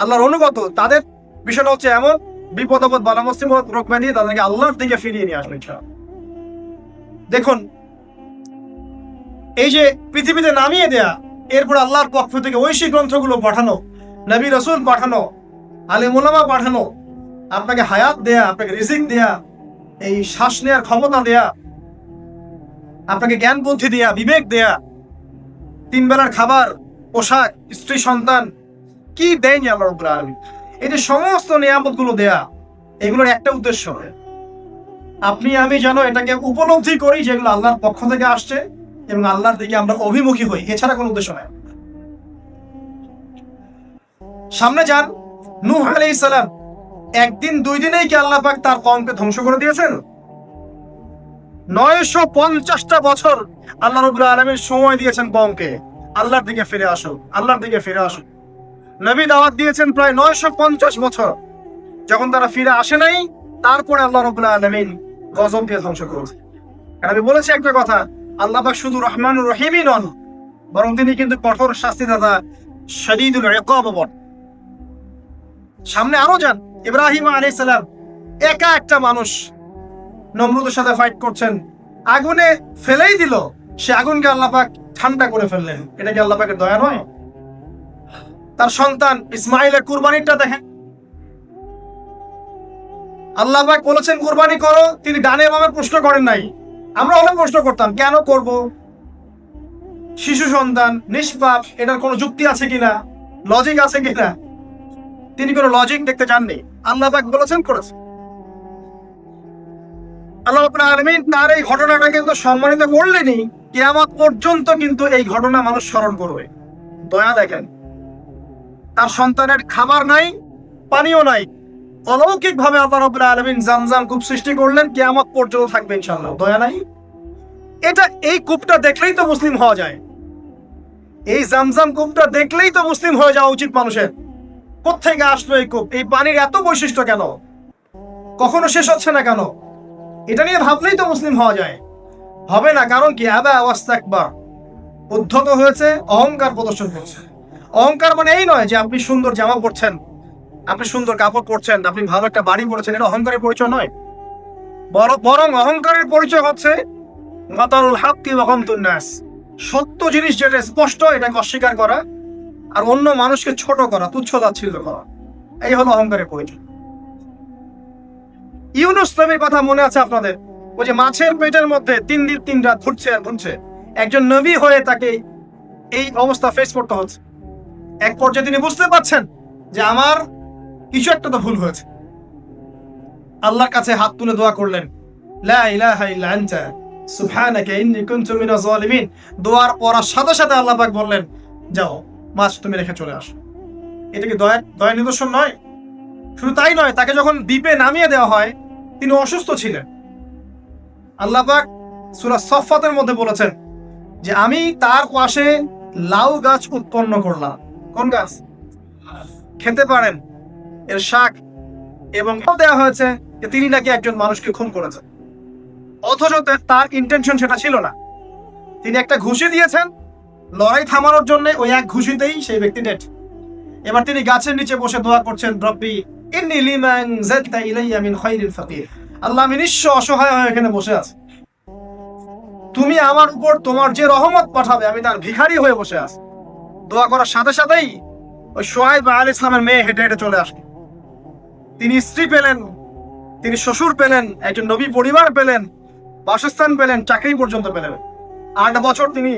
আল্লাহর অনুগত, তাদের বিষয়টা হচ্ছে এমন, বিপদ আপদ বালা মুসিবত রোগ ব্যাধি তাদেরকে আল্লাহর দিকে ফিরিয়ে নিয়ে আসবে। দেখুন, এই যে পৃথিবীতে নামিয়ে দেয়া, এরপর আল্লাহর পক্ষ থেকে ঐশী গ্রন্থগুলো পাঠানো, নবী রাসূল পাঠানো, আলেম ওলামা পাঠানো, আপনাকে হায়াত দেয়া, আপনাকে রিজিক দেয়া, এই শ্বাস নেওয়ার ক্ষমতা দেয়া, আপনাকে জ্ঞান বুদ্ধি দেয়া, বিবেক দেয়া, 3 বেলার খাবার, পোশাক, স্ত্রী সন্তান, কি দেয়নি আল্লাহ রাব্বুল আলামিন। এই যে সমস্ত নিয়ামতগুলো দেয়া, এগুলোর একটা উদ্দেশ্য, আপনি আমি যেন এটাকে উপলব্ধি করি যেগুলো আল্লাহর পক্ষ থেকে আসছে এবং আল্লাহর দিকে আমরা অভিমুখী হই, এছাড়া কোনো উদ্দেশ্য নাই। সামনে যান, নূহ আলাইহিস সালাম, একদিন 2 দিনেই কি আল্লাহ পাক তার কওমকে ধ্বংস করে দিয়েছেন? 950টা বছর আল্লাহ রাব্বুল আলামিন সময় দিয়েছেন কওমকে, আল্লাহর দিকে ফিরে আসো, আল্লাহর দিকে ফিরে আসো। নবী দাওয়াত দিয়েছেন প্রায় 950 বছর, যখন তারা ফিরে আসে নাই, তারপরে আল্লাহ রাব্বুল আলামিন গজব দিয়ে ধ্বংস করেছে। আর আমি বলেছি একটা কথা, আল্লাহ পাক শুধু রহমানুর রহিমই নন, বরং তিনি কিন্তু কঠোর শাস্তিদাতা, শদীদুল ইকাব। সামনে আরো যান, ইব্রাহিম আলাইহিস সালাম একা একটা মানুষ নমরুদের সাথে ফাইট করছেন, আগুনে ফেলেই দিল, সে আগুনকে আল্লাহ পাক ঠান্ডা করে ফেললেন। এটা কি আল্লাহ পাকের দয়া নয়? তার সন্তান ইসমাইলের কুরবানিটা দেখেন, আল্লাহ পাক বলেছেন কুরবানি করো, তিনি ডানে বামে প্রশ্ন করেন নাই। আমরা অনেক প্রশ্ন করতাম, কেন করব? শিশু সন্তান, নিষ্পাপ, এটার কোনো যুক্তি আছে কিনা, লজিক আছে কিনা? তিনি কোনো লজিক দেখতে চাননি, আল্লাহ পাক বলেছেন করেছে। আল্লাহ রাব্বুল আলামিন তার এই ঘটনাটা কিন্তু সম্মানিত করলেনই, কিয়ামত পর্যন্ত কিন্তু এই ঘটনা মানুষ স্মরণ করবে। দয়া দেখেন, তার সন্তানের খাবার নাই, পানিও নাই, অলৌকিক ভাবে আল্লাহ রাব্বুল আলামিন জামজাম কূপ সৃষ্টি করলেন, কিয়ামত পর্যন্ত থাকবে ইনশাআল্লাহ। দয়া নাই? এটা, এই কূপটা দেখলেই তো মুসলিম হওয়া যায়, এই জামজাম কূপটা দেখলেই তো মুসলিম হয়ে যাওয়া উচিত মানুষের। কোত্থেকে আসলো এই কূপ? এই পানির এত বৈশিষ্ট্য কেন? কখনো শেষ হচ্ছে না কেন? এটা নিয়ে ভাবলেই তো মুসলিম হওয়া যায়। হবে না, কারণ কি? আবা ওয়াস্তাকবার, উদ্ধত হয়েছে, অহংকার প্রদর্শন করছে। অহংকার মানে এই নয় যে আপনি সুন্দর জামা পরছেন, আপনি সুন্দর কাপড় পরছেন, আপনি ভালো একটা বাড়ি পড়েছেন, এটা অহংকারের পরিচয় নয়। বরং অহংকারের পরিচয় হচ্ছে মাতারুল হাক্কি ওয়া গামতুন নাস, সত্য জিনিস যেটা স্পষ্ট এটাকে অস্বীকার করা আর অন্য মানুষকে ছোট করা, তুচ্ছ তাচ্ছিল্য করা, এই হলো অহংকারের পরিচয়। ইউনূস নবীর কথা মনে আছে আপনাদের? ওই যে মাছের পেটের মধ্যে 3 দিন 3 রাত ঘুরছে আর ঘুরছে, একজন নবী হয়ে তাকে এই অবস্থা ফেস করতে হচ্ছে। এক পর্যায়ে তিনি বুঝতে পারছেন যে আমার কিছু একটা তো ভুল হয়েছে। আল্লাহর কাছে হাত তুলে দোয়া করলেন, লা ইলাহা ইল্লা আনতা সুবহানাকা ইন্নী কুনতু মিনাজ জালিমিন। দোয়ার পড়ার সাথে সাথে আল্লাহ পাক বললেন, যাও মাছ তুমি রেখে চলে আসো। এটা কি দয়া নিদর্শন নয়? শুধু তাই নয়, তাকে যখন দ্বীপে নামিয়ে দেওয়া হয়, তিনি অসুস্থ ছিলেন। আল্লাহ পাক সূরা সফফাতের মধ্যে বলেছেন যে আমি তার পাশে লাউ গাছ উৎপন্ন করলাম। কোন গাছ? খেতে পারেন, এর শাক, এবং দেওয়া হয়েছে যে তিনি নাকি একজন মানুষকে খুন করেছেন, অথচ তার ইন্টেনশন সেটা ছিল না। তিনি একটা ঘুষি দিয়েছেন লড়াই থামানোর জন্য, ওই এক ঘুষিতেই সেই ব্যক্তি ডেড। এবার তিনি গাছের নিচে বসে দোয়া করছেন, রব্বি ইন্নী লিমান যাদতা ইলাইয়া মিন খায়রিল ফাকির। আল্লাহ, আমি নিঃস্ব অসহায় হয়ে এখানে বসে আছি, তুমি আমার উপর তোমার যে রহমত পাঠাবে আমি তার ভিখারি হয়ে বসে আছি। দোয়া করার সাথে সাথেই ওই শুআয়ব আলাইহিস সালামের মেয়ে হেঁটে হেঁটে চলে আসে। তিনি স্ত্রী পেলেন, তিনি শ্বশুর পেলেন, একজন নবী পরিবার পেলেন, বাসস্থান পেলেন, চাকরি পর্যন্ত পেলেন। 8 বছর তিনি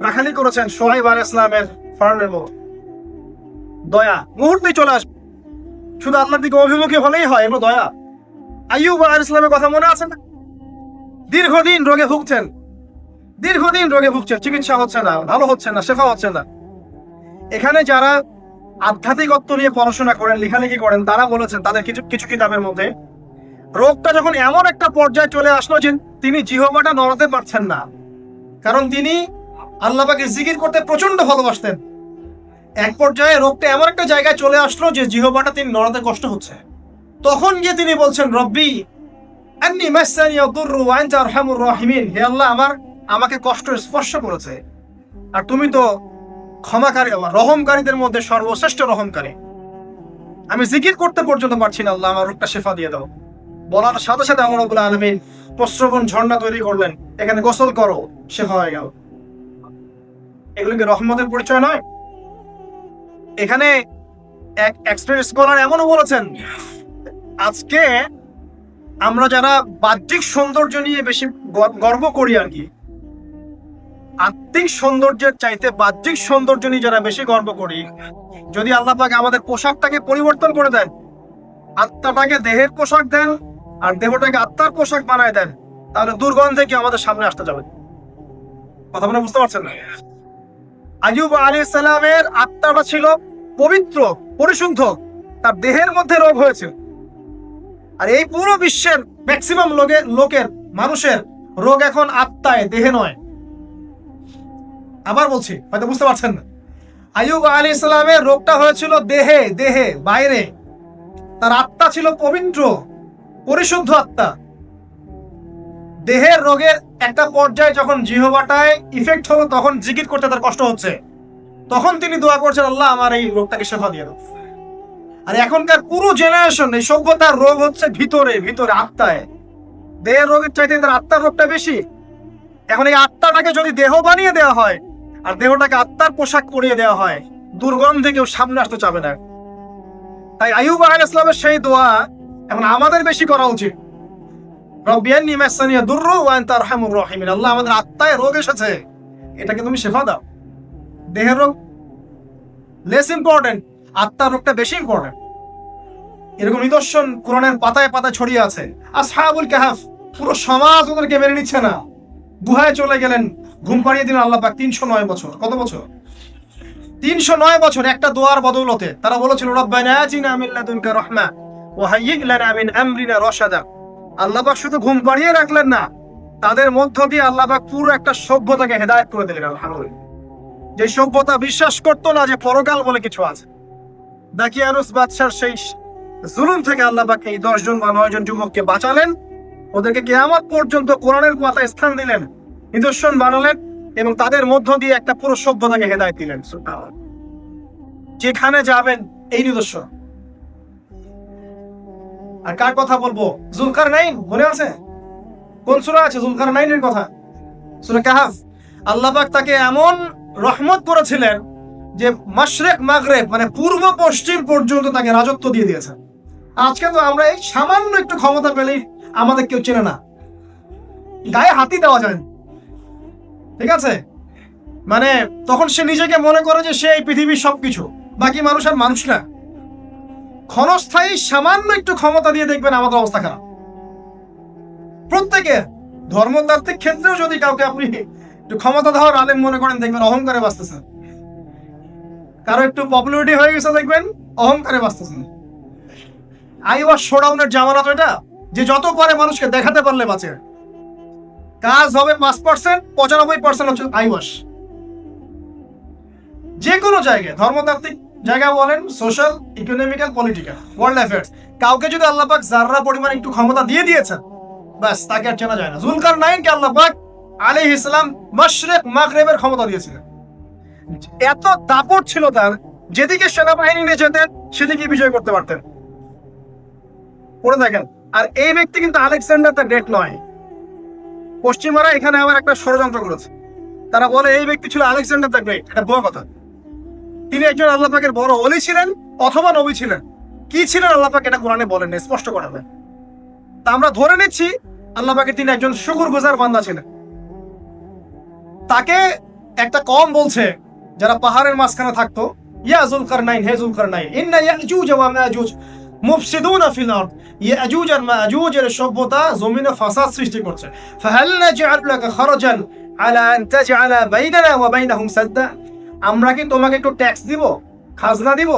রাখালি করেছেন শুআয়ব আলাইহিস সালামের ফার্মের মতো। দয়া মুহূর্তেই চলে আসবে, শুধু আল্লাহর দিকে অভিমুখী হলেই হয়, এগুলো দয়া। আইয়ুব আলাইহিস সালামের কথা মনে আছে না? দীর্ঘদিন রোগে ভুগছেন, চিকিৎসা হচ্ছে না, ভালো হচ্ছে না, শেফা হচ্ছে না। এখানে যারা আধ্যাত্মিকত্ব নিয়ে পড়াশোনা করেন, লেখালেখি করেন, তারা বলেছেন তাদের কিছু কিছু কিতাবের মধ্যে রোগটা যখন এমন একটা পর্যায়ে চলে আসলো যে তিনি জিহ্বাটা নড়াতে পারছেন না, কারণ তিনি আল্লাহ পাকের জিকির করতে প্রচন্ড ভালোবাসতেন। এক পর্যায়ে রোগটা এমন একটা জায়গায় চলে আসলো যে জিহ্বাটা তিনি নড়াতে কষ্ট হচ্ছে। তখন গিয়ে তিনি বলছেন, রব্বি আন্নী মাসসানি আদ-দুররু ওয়া আনতা আরহামুর রাহিমিন, হে আল্লাহ, আমাকে কষ্ট স্পর্শ করেছে, আর তুমি তো ক্ষমাকারী, রহমকারীদের মধ্যে সর্বশ্রেষ্ঠ রহমকারী। আমি জিকির করতে পর্যন্ত পারছি না, আল্লাহ আমার রোগটা শেফা দিয়ে দাও। বলার সাথে সাথে আল্লাহ রাব্বুল আলামিন প্রস্রবণ ঝর্ণা তৈরি করলেন, এখানে গোসল করো, শেফা হয়ে গেল। এগুলো কি রহমতের পরিচয় নয়? এখানে এক এক্সপার্ট স্কলার এমনও বলেছেন, আজকে আমরা যারা বাহ্যিক সৌন্দর্য নিয়ে বেশি গর্ব করি আর কি, আত্মিক সৌন্দর্যের চাইতে বাহ্যিক সৌন্দর্য নিয়ে যারা বেশি গর্ব করি, যদি আল্লাহ পাক আমাদের পোশাকটাকে পরিবর্তন করে দেন, আত্মাটাকে দেহের পোশাক দেন আর দেহটাকে আত্মার পোশাক বানায় দেন, তাহলে দুর্গন্ধে কি আমাদের সামনে আসতে যাবে? কথা বলে বুঝতে পারছেন না? আইয়ুব আলাইহিস সালামের আত্মাটা ছিল পবিত্র, পরিশুদ্ধ, তার দেহের মধ্যে রোগ হয়েছে। আর এই পুরো বিশ্বের ম্যাক্সিমাম লোকের মানুষের রোগ এখন আত্মায়, দেহে নয়। আবার বলছি, হয়তো বুঝতে পারছেন না। আইয়ুব আলাইহিস সালামের রোগটা হয়েছিল দেহে, দেহে বাইরে, তার আত্মা ছিল পবিত্র, পরিশুদ্ধ আত্মা। দেহের রোগের একটা পর্যায়ে যখন জিহ্বাটায় ইফেক্ট হলো, তখন জিকির করতে তার কষ্ট হচ্ছে, তখন তিনি দোয়া করছেন, আল্লাহ আমার এই রোগটাকে শেফা দিয়ে দাও। আর এখনকার পুরো জেনারেশন, এই সভ্যতার রোগ হচ্ছে ভিতরে ভিতরে, আত্মায়। দেহের রোগের চাইতে তার আত্মার রোগটা বেশি। এখন এই আত্মাটাকে যদি দেহ বানিয়ে দেওয়া হয় আর দেহটাকে আত্মার পোশাক পরিয়ে দেওয়া হয়, দুর্গন্ধে কেউ সামনে আসতে চাবে না। তাই আইয়ুব আলাইহিস সালামের সেই দোয়া এখন আমাদের বেশি করা উচিত। রব্বি আন্নী মাসসানি আদ-দুররু ওয়া আনতা আরহামুর রাহিমিন, আল্লাহ আমাদের আত্মায় রোগ এসেছে, এটাকে তুমি শেফা দাও। দেহের রোগ লেস ইম্পর্টেন্ট, আত্মার রোগটা বেশি ইম্পর্টেন্ট। এরকম নিদর্শন কোরআনের পাতায় পাতায় ছড়িয়ে আছে। আসহাবুল কাহাফ, পুরো সমাজ ওদেরকে মেনে নিচ্ছে না, গুহায় চলে গেলেন, ঘুম পাড়িয়ে দিলেন আল্লাহ পাক। 309 বছর, কত বছর? 309 বছর একটা দোয়ার বদৌলতে তারা বলেছিল, রব্বানা আতিনা মিন লাদুনকা রাহমা ওয়া হাইয়্যি লানা মিন আমরিনা রাশাদা। আল্লাহ পাক শুধু ঘুম পাড়িয়ে রাখলেন না, তাদের মধ্য দিয়ে আল্লাহ পাক পুরো একটা সভ্যতাকে হেদায়েত করে দিলেন। আলহামদুলিল্লাহ। যে সভ্যতা বিশ্বাস করতো না যে পরকাল বলে কিছু আছে, দাকিয়ানুস বাদশার সেই জুলুম থেকে আল্লাহ পাক এই 10 জন বা 9 জন যুবককে বাঁচালেন, ওদেরকে কিয়ামত পর্যন্ত কোরআনের পাতায় স্থান দিলেন, নিদর্শন বানালেন, এবং তাদের মধ্য দিয়ে একটা পুরো সভ্যতাকে হেদায়েত দিলেন। যেখানে যাবেন এই নিদর্শন। আর কার কথা বলবো? যুলকারনাইন, মনে আছে? কোন সূরা আছে যুলকারনাইনের কথা? সূরা কাহাফ। আল্লাহ পাক তাকে এমন রহমত করেছিলেন যে মাশরিক মাগরিব মানে পূর্ব পশ্চিম পর্যন্ত তাকে রাজত্ব দিয়ে দিয়েছেন। আজকে তো আমরা এই সামান্য একটু ক্ষমতা পেলেই আমাদের কেউ চেনে না, গায়ে হাতি দেওয়া যায় না, ঠিক আছে? মানে তখন সে নিজেকে মনে করে যে সে এই পৃথিবীর সবকিছু, বাকি মানুষ আর মানুষ না। ক্ষণস্থায়ী সামান্য একটু ক্ষমতা দিয়ে দেখবেন আমাদের অবস্থা খারাপ। প্রত্যেকের ধর্মতাত্ত্বিক ক্ষেত্রেও যদি কাউকে আপনি একটু ক্ষমতা দেওয়ার আলেম মনে করেন, দেখবেন অহংকারে বাঁচতেছেন। কারো একটু পপুলারিটি হয়ে গেছে, দেখবেন অহংকারে বাঁচতেছেন। আইওয়াস শোডাউনের জামানত এটা, যে যত পারে মানুষকে দেখাতে পারলে বাঁচে। কাজ হবে 5%, 95% হচ্ছে আইওয়াস। যে কোনো জায়গায়, ধর্মতাত্ত্বিক জায়গা বলেন, social, economical, political, world affairs, কাউকে যদি আল্লাহ পাক যাররা পরিমাণ একটু ক্ষমতা দিয়ে দিয়েছেন, ব্যাস তাকে আর চেনা যায় না। যুলকারনাইনকে আল্লাহ পাক আলাইহিস সালাম মাশরিক মাগরিবের ক্ষমতা দিয়েছিলেন। এত দাপট ছিল তার, যেদিকে সেনাবাহিনী নিয়ে যেতেন সেদিকে বিজয় করতে পারতেন। পড়ে দেখেন। আর এই ব্যক্তি কিন্তু আলেকজান্ডার দ্য গ্রেট নয়। পশ্চিমারা এখানে আবার একটা ষড়যন্ত্র করেছে, তারা বলে এই ব্যক্তি ছিল আলেকজান্ডার দ্য গ্রেট। এটা ভুয়া কথা। তিনি একজন আল্লাহ পাকের বড় ওলি ছিলেন অথবা নবী ছিলেন। কি ছিলেন আল্লাহ পাক এটা কোরআনে বলেন, স্পষ্ট করা হয়। তা আমরা ধরে নিচ্ছি আল্লাহ পাকের তিনি একজন শুকরগুজার বান্দা ছিলেন। তাকে একটা কওম বলছে যারা পাহাড়ের মাঝখানে থাকতো, ইয়া যুলকারনাইন, হে যুলকারনাইন, ইন্না ইয়াজুজ ওয়া মাজুজ মুফসিদুনা ফিল আরদ, ইয়াজুজ আর মাজুজের সভ্যতা জমিনে ফাসাদ সৃষ্টি করছে। ফাহাল নাজআল লাকা খারাজান আলা আন তাজআলা বাইনানা ওয়া বাইনাহুম সাদ্দা, আমরা কি তোমাকে একটু ট্যাক্স দিব খাজনা দিব,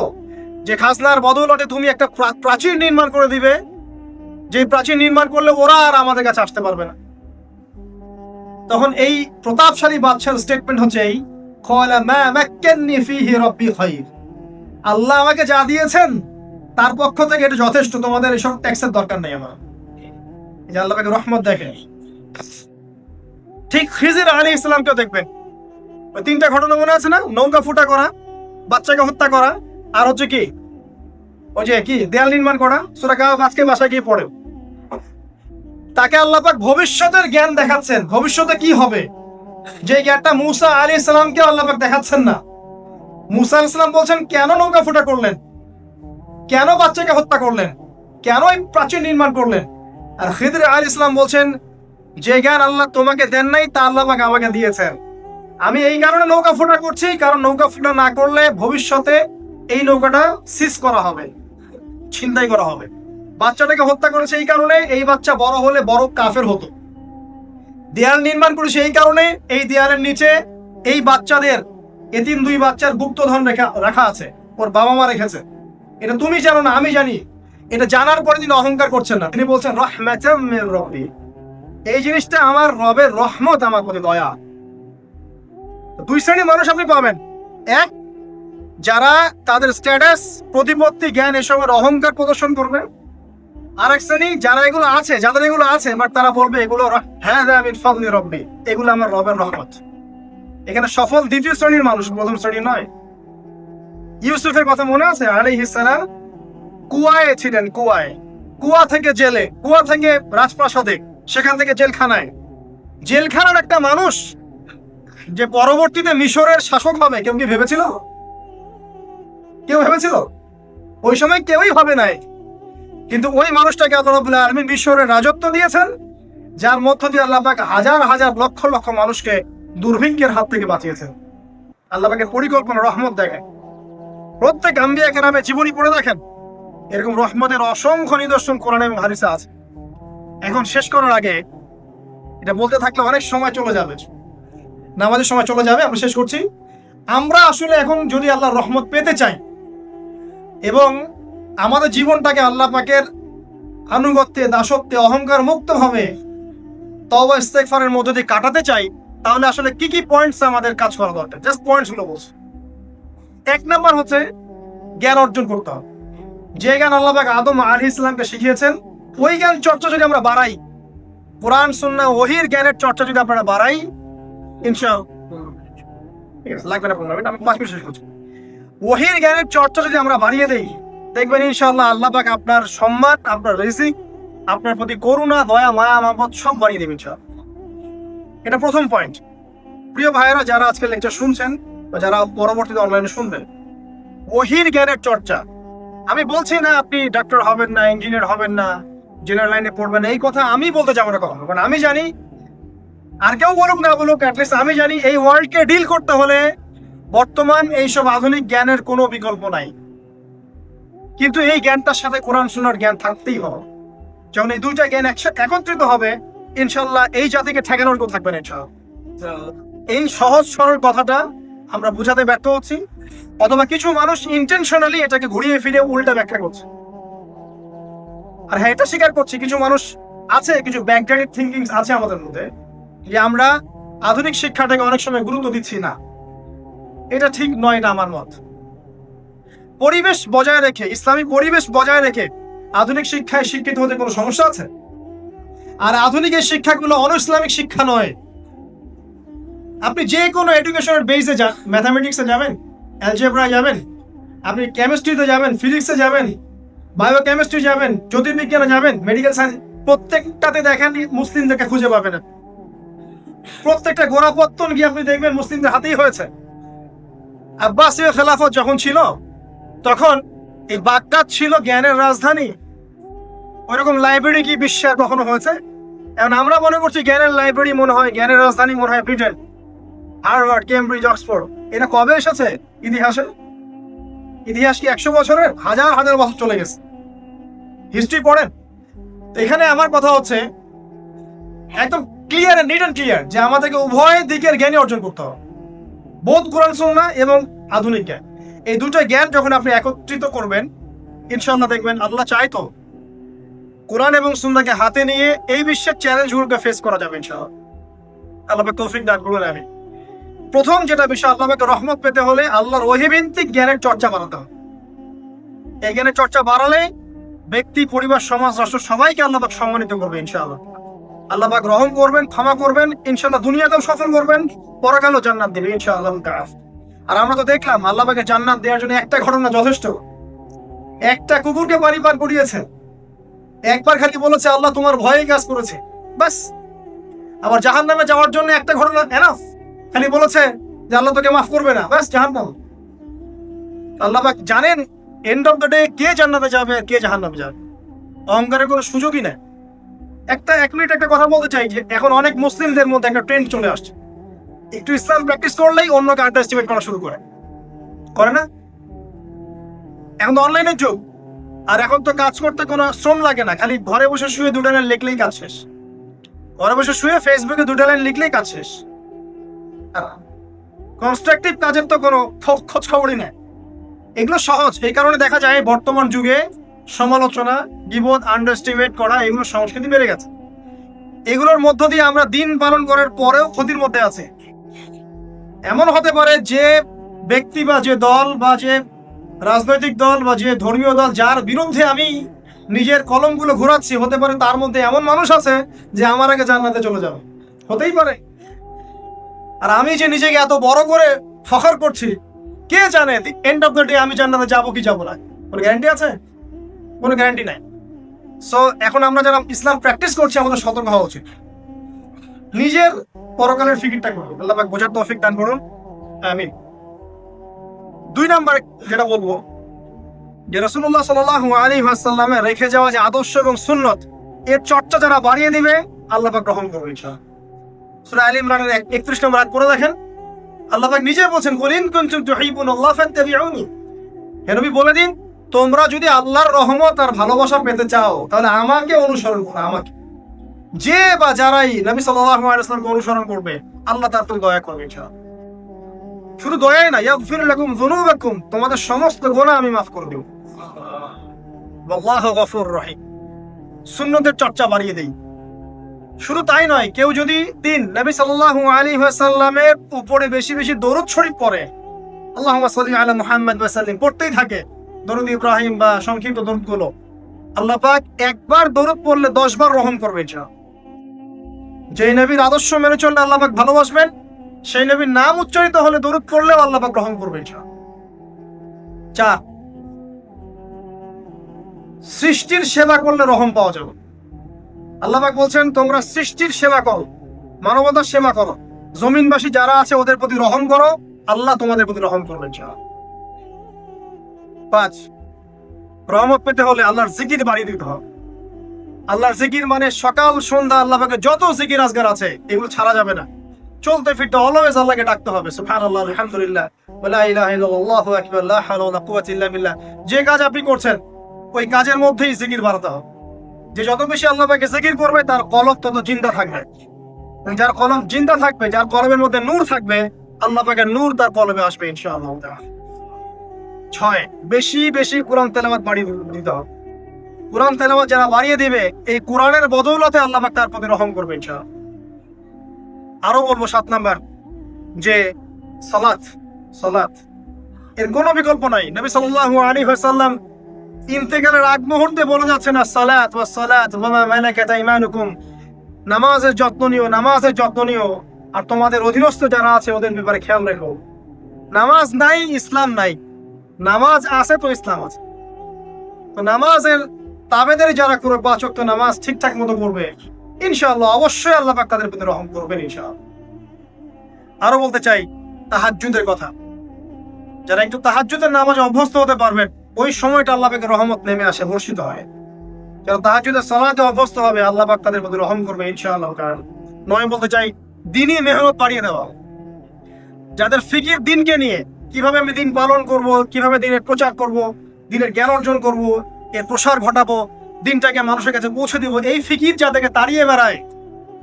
যে খাজনার বদৌলতে তুমি একটা প্রাচীর নির্মাণ করে দিবে, যে প্রাচীর নির্মাণ করলে ওরা আর আমাদের কাছে আসতে পারবে না। তখন এই প্রতাপশালী বাদশার স্টেটমেন্ট হচ্ছে এই, ক্বালা মা মাক্কান্নি ফীহি রাব্বি খায়র, আল্লাহ আমাকে যা দিয়েছেন তার পক্ষ থেকে এটা যথেষ্ট, তোমাদের এসব ট্যাক্সের দরকার নেই আমার। এই যে আল্লাহ পাকের রহমত দেখেন। ঠিক খিজির আলাইহিস সালামকেও দেখবেন, ওই তিনটা ঘটনা মনে আছে না? নৌকা ফুটা করা, বাচ্চাকে হত্যা করা, আর হচ্ছে কি ওই যে কি দেয়াল নির্মাণ করা। সূরা কাহফ আজকে বাসায় গিয়ে পড়ে। তাকে আল্লাহ পাক ভবিষ্যতের জ্ঞান দেখাচ্ছেন, ভবিষ্যতে কি হবে, যে জ্ঞানটা মূসা আলাইহিস সালামকে আল্লাহ পাক দেখাচ্ছেন না। মূসা আলাইহিস সালাম বলছেন কেন নৌকা ফুটা করলেন, কেন বাচ্চাকে হত্যা করলেন, কেন এই প্রাচীর নির্মাণ করলেন। আর খিদির আলাইহিস সালাম বলছেন যে জ্ঞান আল্লাহ তোমাকে দেন নাই তা আল্লাহ পাক আমাকে দিয়েছেন, আমি এই কারণে নৌকা ফুটা করছি, কারণ নৌকা ফুটা না করলে ভবিষ্যতে এই নৌকাটা সিজ করা হবে, ছিনতাই করা হবে। বাচ্চাটাকে হত্যা করেছে এই কারণে, এই বাচ্চা বড় হলে বড় কাফের হতো। দেয়াল নির্মাণ করেছে এই কারণে, এই দেয়ালের নিচে এই বাচ্চাদের, এতিম দুই বাচ্চার গুপ্তধন রাখা আছে, ওর বাবা মা রেখেছে। এটা তুমি জানো না, আমি জানি। এটা জানার পরে তিনি অহংকার করছেন না, তিনি বলছেন রাহমাতাম মির রাব্বি, এই জিনিসটা আমার রবের রহমত, আমার প্রতি দয়া। দুই শ্রেণীর মানুষ আপনি পাবেন, এক যারা তাদের স্ট্যাটাস, প্রতিপত্তি, জ্ঞান এসবের অহংকার প্রদর্শন করবে। আর এক শ্রেণী যারা এগুলো আছে, যাদের এগুলো আছে বাট তারা বলবে এগুলো হাযা মিন ফাদলি রাব্বি, এগুলো আমার রবের রহমত। এখানে সফল দ্বিতীয় শ্রেণীর মানুষ, প্রথম শ্রেণী নয়। ইউসুফের কথা মনে আছে? আলাইহিস সালাম কুয়ায় ছিলেন, কুয়া থেকে জেলে, কুয়া থেকে রাজপ্রাসাদে, সেখান থেকে জেলখানায়। জেলখানার একটা মানুষ যে পরবর্তীতে মিশরের শাসক হবে, কেউ কি ভেবেছিল? কেউ ভেবেছিল? ওই সময় কেউই ভাবে নাই। কিন্তু ওই মানুষটাকে আল্লাহ রাব্বুল আলামিন মিশরের রাজত্ব দিয়েছেন, যার মধ্য দিয়ে আল্লাহ পাক হাজার হাজার লক্ষ লক্ষ মানুষকে দুর্ভিক্ষের হাত থেকে বাঁচিয়েছেন। আল্লাহ পাকের পরিকল্পনা, রহমত দেখেন। প্রত্যেক আম্বিয়া কেরামের জীবনী পড়ে দেখেন, এরকম রহমতের অসংখ্য নিদর্শন কোরআন এবং হাদিসে আছে। এখন শেষ করার আগে, এটা বলতে থাকলে অনেক সময় চলে যাবে, নামাজের সময় চলে যাবে, আমরা শেষ করছি। আমরা আসলে এখন যদি আল্লাহর রহমত পেতে চাই এবং আমাদের জীবনটাকে আল্লাহ পাকের আনুগত্যে, দাসত্বে, অহংকার মুক্ত হবে তওবা ইস্তেগফারের মধ্যে দিয়ে কাটাতে চাই, তাহলে আসলে কি কি পয়েন্টস আমাদের কাজ করা দরকার, জাস্ট পয়েন্টস গুলো বলছি। এক নাম্বার হচ্ছে জ্ঞান অর্জন করতে হবে। যে জ্ঞান আল্লাহ পাক আদম আলাইহিস সালামকে শিখিয়েছেন, ওই জ্ঞান চর্চা যদি আমরা বাড়াই, কোরআন সুন্নাহ ওহীর জ্ঞানের চর্চা যদি আপনারা বাড়াই, ইনশাআল্লাহ লাগবে না, আমি 5 মিনিট শেষ করছি। ওহীর জ্ঞানের চর্চা যদি আমরা বাড়িয়ে দেই, দেখবেন ইনশাআল্লাহ আল্লাহ পাক আপনার সম্মান, আপনার রিজিক, আপনার প্রতি করুণা, দয়া, মায়া, মহব্বত সব বাড়িয়ে দেবেন ইনশাআল্লাহ। এটা প্রথম পয়েন্ট। প্রিয় ভাইয়েরা, যারা আজকে লেকচার শুনছেন বা যারা পরবর্তীতে অনলাইনে শুনবেন, ওহীর জ্ঞানের চর্চা। আমি বলছি না আপনি ডাক্তার হবেন না, ইঞ্জিনিয়ার হবেন না, জেনারেল লাইনে পড়বেন, এই কথা আমি বলতে যাবো না কখনো। কারণ আমি জানি, আর কেউ বলুক না বলুক, অ্যাটলিস্ট আমি জানি এই ওয়ার্ল্ডকে ডিল করতে হলে বর্তমান এইসব আধুনিক জ্ঞানের কোনো বিকল্প নাই। কিন্তু এই জ্ঞানটার সাথে কোরআন সুন্নাহর জ্ঞান থাকতেই হবে। যখন এই দুইটা জ্ঞান একসাথে একত্রিত হবে, ইনশাআল্লাহ এই জাতিকে ঠেকানোর কেউ থাকবে না ইনশাআল্লাহ। এই সহজ সরল কথাটা আমরা বুঝাতে ব্যর্থ হচ্ছি, অথবা কিছু মানুষ ইন্টেনশনালি এটাকে ঘুরিয়ে ফিরে উল্টা ব্যাখ্যা করছে। আর হ্যাঁ, এটা স্বীকার করছি, কিছু মানুষ আছে, কিছু ব্যাকডেটেড থিঙ্কিং আছে আমাদের মধ্যে, যে আমরা আধুনিক শিক্ষাটাকে অনেক সময় গুরুত্ব দিচ্ছি না। এটা ঠিক নয়, এটা আমার মত। পরিবেশ বজায় রেখে, ইসলামী পরিবেশ বজায় রেখে আধুনিক শিক্ষায় শিক্ষিত হতে কোনো সমস্যা আছে? আর আধুনিক এই শিক্ষাগুলো অনইসলামিক শিক্ষা নয়। আপনি যে কোনো এডুকেশনের বেসে যান, ম্যাথামেটিক্সে যাবেন, অ্যালজেব্রায় যাবেন, আপনি কেমিস্ট্রিতে যাবেন, ফিজিক্সে যাবেন, বায়োকেমিস্ট্রি যাবেন, জ্যোতির্বিজ্ঞানে যাবেন, মেডিকেল সায়েন্স, প্রত্যেকটাতে দেখেন মুসলিমদেরকে খুঁজে পাবেন। প্রত্যেকটা গোড়াপত্তন গিয়ে আপনি দেখবেন মুসলিমদের হাতেই হয়েছে। আব্বাসীয় খেলাফত যখন ছিল, তখন এই বাগদাদ ছিল জ্ঞানের রাজধানী। ওইরকম লাইব্রেরি কি বিশ্বে কখনো হয়েছে? এখন আমরা মনে করছি জ্ঞানের লাইব্রেরি মনে হয়, জ্ঞানের রাজধানী মনে হয় ব্রিটেন, হার্ভার্ড, কেমব্রিজ, অক্সফোর্ড। এটা কবে এসেছে ইতিহাসে? ইতিহাস কি 100 বছরের? হাজার হাজার বছর চলে গেছে। হিস্ট্রি পড়েন। তো এখানে আমার কথা হচ্ছে একদম ক্লিয়ার, নিট অ্যান্ড ক্লিয়ার, যে আমাদেরকে উভয় দিকের জ্ঞানই অর্জন করতে হবে, বোধ কোরআন সুন্নাহ এবং আধুনিক জ্ঞান। এই দুটো জ্ঞান যখন আপনি একত্রিত করবেন, ইনশাআল্লাহ দেখবেন আল্লাহ চাইতো কোরআন এবং সুন্নাহকে হাতে নিয়ে এই বিশ্বের চ্যালেঞ্জগুলোকে ফেস করা যাবে ইনশাআল্লাহ। আল্লাহ পাক তৌফিক দান করুন। আমি প্রথম যেটা বিষয়, আল্লাহ পাকের রহমত পেতে হলে আল্লাহর ওহীভিত্তিক জ্ঞানের চর্চা বাড়াতে হবে। এই জ্ঞানের চর্চা বাড়ালে ব্যক্তি, পরিবার, সমাজ, রাষ্ট্র সবাইকে আল্লাহ পাক সম্মানিত করবে ইনশাআল্লাহ। আল্লাহ পাক রহম করবেন, ক্ষমা করবেন, ইনশাআল্লাহ দুনিয়াতেও সফল করবেন, পরকালেও জান্নাত দিবেন ইনশাআল্লাহ। আর আমরা তো দেখলাম আল্লাহ পাকে জান্নাত দেওয়ার জন্য একটা ঘটনা যথেষ্ট। একটা কুকুরকে পানি পান করিয়েছে, একবার খালি বলেছে আল্লাহ তোমার ভয়ে কাজ করেছে, বাস। আবার জাহান্নামে যাওয়ার জন্য একটা ঘটনা এনাফ, খালি বলেছে যে আল্লাহ তোকে মাফ করবে না, বাস জাহান্নাম। আল্লাহ পাক জানেন এন্ড অফ দ্য ডে কে জান্নাতে যাবে আর কে জাহান্নামে যাবে। অহংকারের কোনো সুযোগই নেই। এক মিনিট একটা কথা বলতে চাই যে এখন অনেক মুসলিমদের মধ্যে একটা ট্রেন্ড চলে আসছে, একটু ইসলাম প্র্যাকটিস করলেই অন্যকে আন্ডার এস্টিমেট করা শুরু করে না? এখন তো অনলাইনের যুগ, আর এখন তো কাজ করতে কোনো শ্রম লাগে না, খালি ঘরে বসে শুয়ে দুটো লাইন লিখলেই কাজ শেষ। ঘরে বসে শুয়ে ফেসবুকে দুটো লাইন লিখলেই কাজ শেষ। কনস্ট্রাকটিভ কাজের তো কোনো খোঁজ খবরই নেই। এগুলো সহজ, এই কারণে দেখা যায় বর্তমান যুগে সমালোচনা, গীবত, আন্ডার এস্টিমেট করা, এগুলো সংস্কৃতি বেড়ে গেছে। এগুলোর মধ্য দিয়ে আমরা দিন পালন করার পরেও ক্ষতির মধ্যে আছে। এমন হতে পারে যে ব্যক্তি বা যে দল বা যে রাজনৈতিক দল বা যে ধর্মীয় দল যার বিরুদ্ধে আমি নিজের কলমগুলো ঘোরাচ্ছি, হতে পারে তার মধ্যে এমন মানুষ আছে যে আমার আগে জান্নাতে চলে যাবে, হতেই পারে। আর আমি যে নিজেকে এত বড় করে ফখর করছি, কে জানে এন্ড অফ দ্য ডে আমি জান্নাতে যাবো কি যাবো না, কোনো গ্যারান্টি আছে? কোনো গ্যারান্টি নাই। সো এখন আমরা যারা ইসলাম প্র্যাকটিস করছি আমাদের সতর্ক হওয়া উচিত, নিজের পরকালের ফিকিরটা করুন। আল্লাহ পাক বোঝার তৌফিক দান করুন, আমিন। 2 নাম্বার যেটা বলবো, যে রাসূলুল্লাহ সাল্লাল্লাহু আলাইহি ওয়াসাল্লামের রেখে যাওয়া যে আদর্শ এবং সুন্নত, এর চর্চা যারা বাড়িয়ে দিবে আল্লাহ পাক রহম করবে ইনশাআল্লাহ। সূরা আলে ইমরানের 31 নম্বর আয়াত পড়ে দেখেন, আল্লাহ পাক নিজে বলেন, কুল ইন কুনতুম তুহিব্বুনাল্লাহ ফাত্তাবিউনি। হে নবী বলে দিন, তোমরা যদি আল্লাহর রহমত আর ভালোবাসা পেতে চাও তাহলে আমাকে অনুসরণ করো। আমাকে, যে বা যারাই নবী সাল্লাল্লাহু আলাইহি ওয়াসাল্লামকে অনুসরণ করবে আল্লাহ তার প্রতি দয়া করবে ইনশাআল্লাহ। শুধু দয়াই না, ইয়াগফির লাকুম যুনুবাকুম, তোমাদের সমস্ত গুনাহ আমি মাফ করে দেব। আল্লাহু গফুরুর রহিম। সুন্নতের চর্চা বাড়িয়ে দেই। শুধু তাই নয়, কেউ যদি নবী সাল্লাল্লাহু আলাইহি ওয়াসাল্লামের উপরে বেশি বেশি দরুদ শরীফ পড়ে, আল্লাহুম্মা সাল্লি আলা মুহাম্মাদ ওয়া সাল্লিম পড়তেই থাকে, দরুদ ইব্রাহিম বা সংক্ষিপ্ত দরুদগুলো, আল্লাহ পাক একবার দরুদ পড়লে 10 বার রহম করবে ইনশাআল্লাহ। যেই নবীর আদর্শ মেনে চললে আল্লাহ পাক ভালোবাসবেন, সেই নবীর নাম উচ্চারিত হলে দরুদ পড়লেও আল্লাহ পাক রহম করবে ইনশাআল্লাহ। 4, সৃষ্টির সেবা করলে রহম পাওয়া যাবে। আল্লাহ পাক বলছেন তোমরা সৃষ্টির সেবা করো, মানবতার সেবা করো, জমিনবাসী যারা আছে ওদের প্রতি রহম করো, আল্লাহ তোমাদের প্রতি রহম করবেন ইনশাআল্লাহ। 5, রহমত পেতে হলে আল্লাহর জিকির বাড়িয়ে দিতে হবে। আল্লাহর জিকির মানে সকাল সন্ধ্যা আল্লাহ পাকের যত জিকির আজগার আছে এগুলো ছাড়া যাবে না। চলতে ফিরতে অলওয়েজ আল্লাহকে ডাকতে হবে, সুবহানাল্লাহ, আলহামদুলিল্লাহ, ওয়া লা ইলাহা ইল্লাল্লাহ, আল্লাহু আকবার, লা হাওলা ওয়া লা কুওয়াতা ইল্লা বিল্লাহ। যে কাজ আপনি করছেন ওই কাজের মধ্যেই জিকির বাড়াতে হবে। যে যত বেশি আল্লাহ পাকে জিকির করবে তার কলব তত জিন্দা থাকবে। যার কলব জিন্দা থাকবে, যার কলবের মধ্যে নূর থাকবে, আল্লাহ পাকের নূর তার কলবে আসবে ইনশাআল্লাহ। 6, বেশি বেশি কোরআন তেলাওয়াত বাড়িয়ে দিতে হবে। কোরআন তেলাওয়াত যারা বাড়িয়ে দিবে, এই কোরআনের বদৌলতে আল্লাহ পাক তার প্রতি রহম করবে ইনশাআল্লাহ। আরো বলবো 7 নাম্বার, যে সালাত এর কোনো বিকল্প নাই। নবী সাল্লাল্লাহু আলাইহি ওয়াসাল্লাম ইন্তেকালের আগ মুহূর্তে বলে যাচ্ছে না, সালাত ওয়া সালাত ওয়া মা মালাকাত আইমানুকুম, নামাজের যত্ন নিও, নামাজের যত্ন নিও, আর তোমাদের অধীনস্থ যারা আছে ওদের ব্যাপারে খেয়াল রেখো। নামাজ নাই ইসলাম নাই, নামাজ আছে তো ইসলাম আছে। তো নামাজের তাবেদারি যারা করবে, 5 ওয়াক্ত নামাজ ঠিকঠাক মতো করবে, ইনশাআল্লাহ অবশ্যই আল্লাহ পাক তাদের প্রতি রহম করবেন ইনশাআল্লাহ। আরো বলতে চাই তাহাজ্জুদের কথা। যারা একটু তাহাজ্জুদের নামাজে অভ্যস্ত হতে পারবেন, ওই সময়টা আল্লাহ পাকের রহমত নেমে আসে, বর্ষিত হয়। যারা তাহাজ্জুদের সালাতে অভ্যস্ত হবে আল্লাহ পাক তাদের প্রতি রহম করবে ইনশাআল্লাহ। কারণ 9 বলতে চাই দিনই মেহনত বাড়িয়ে দেওয়া। যাদের ফিকির দিনকে নিয়ে, কিভাবে আমি দিন পালন করব, কিভাবে দিনের প্রচার করব, দিনের জ্ঞান অর্জন করব, এর প্রসার ঘটাবো, দিনটাকে মানুষের কাছে পৌঁছে দিব, এই ফিকির যাদেরকে তাড়িয়ে বেড়ায়,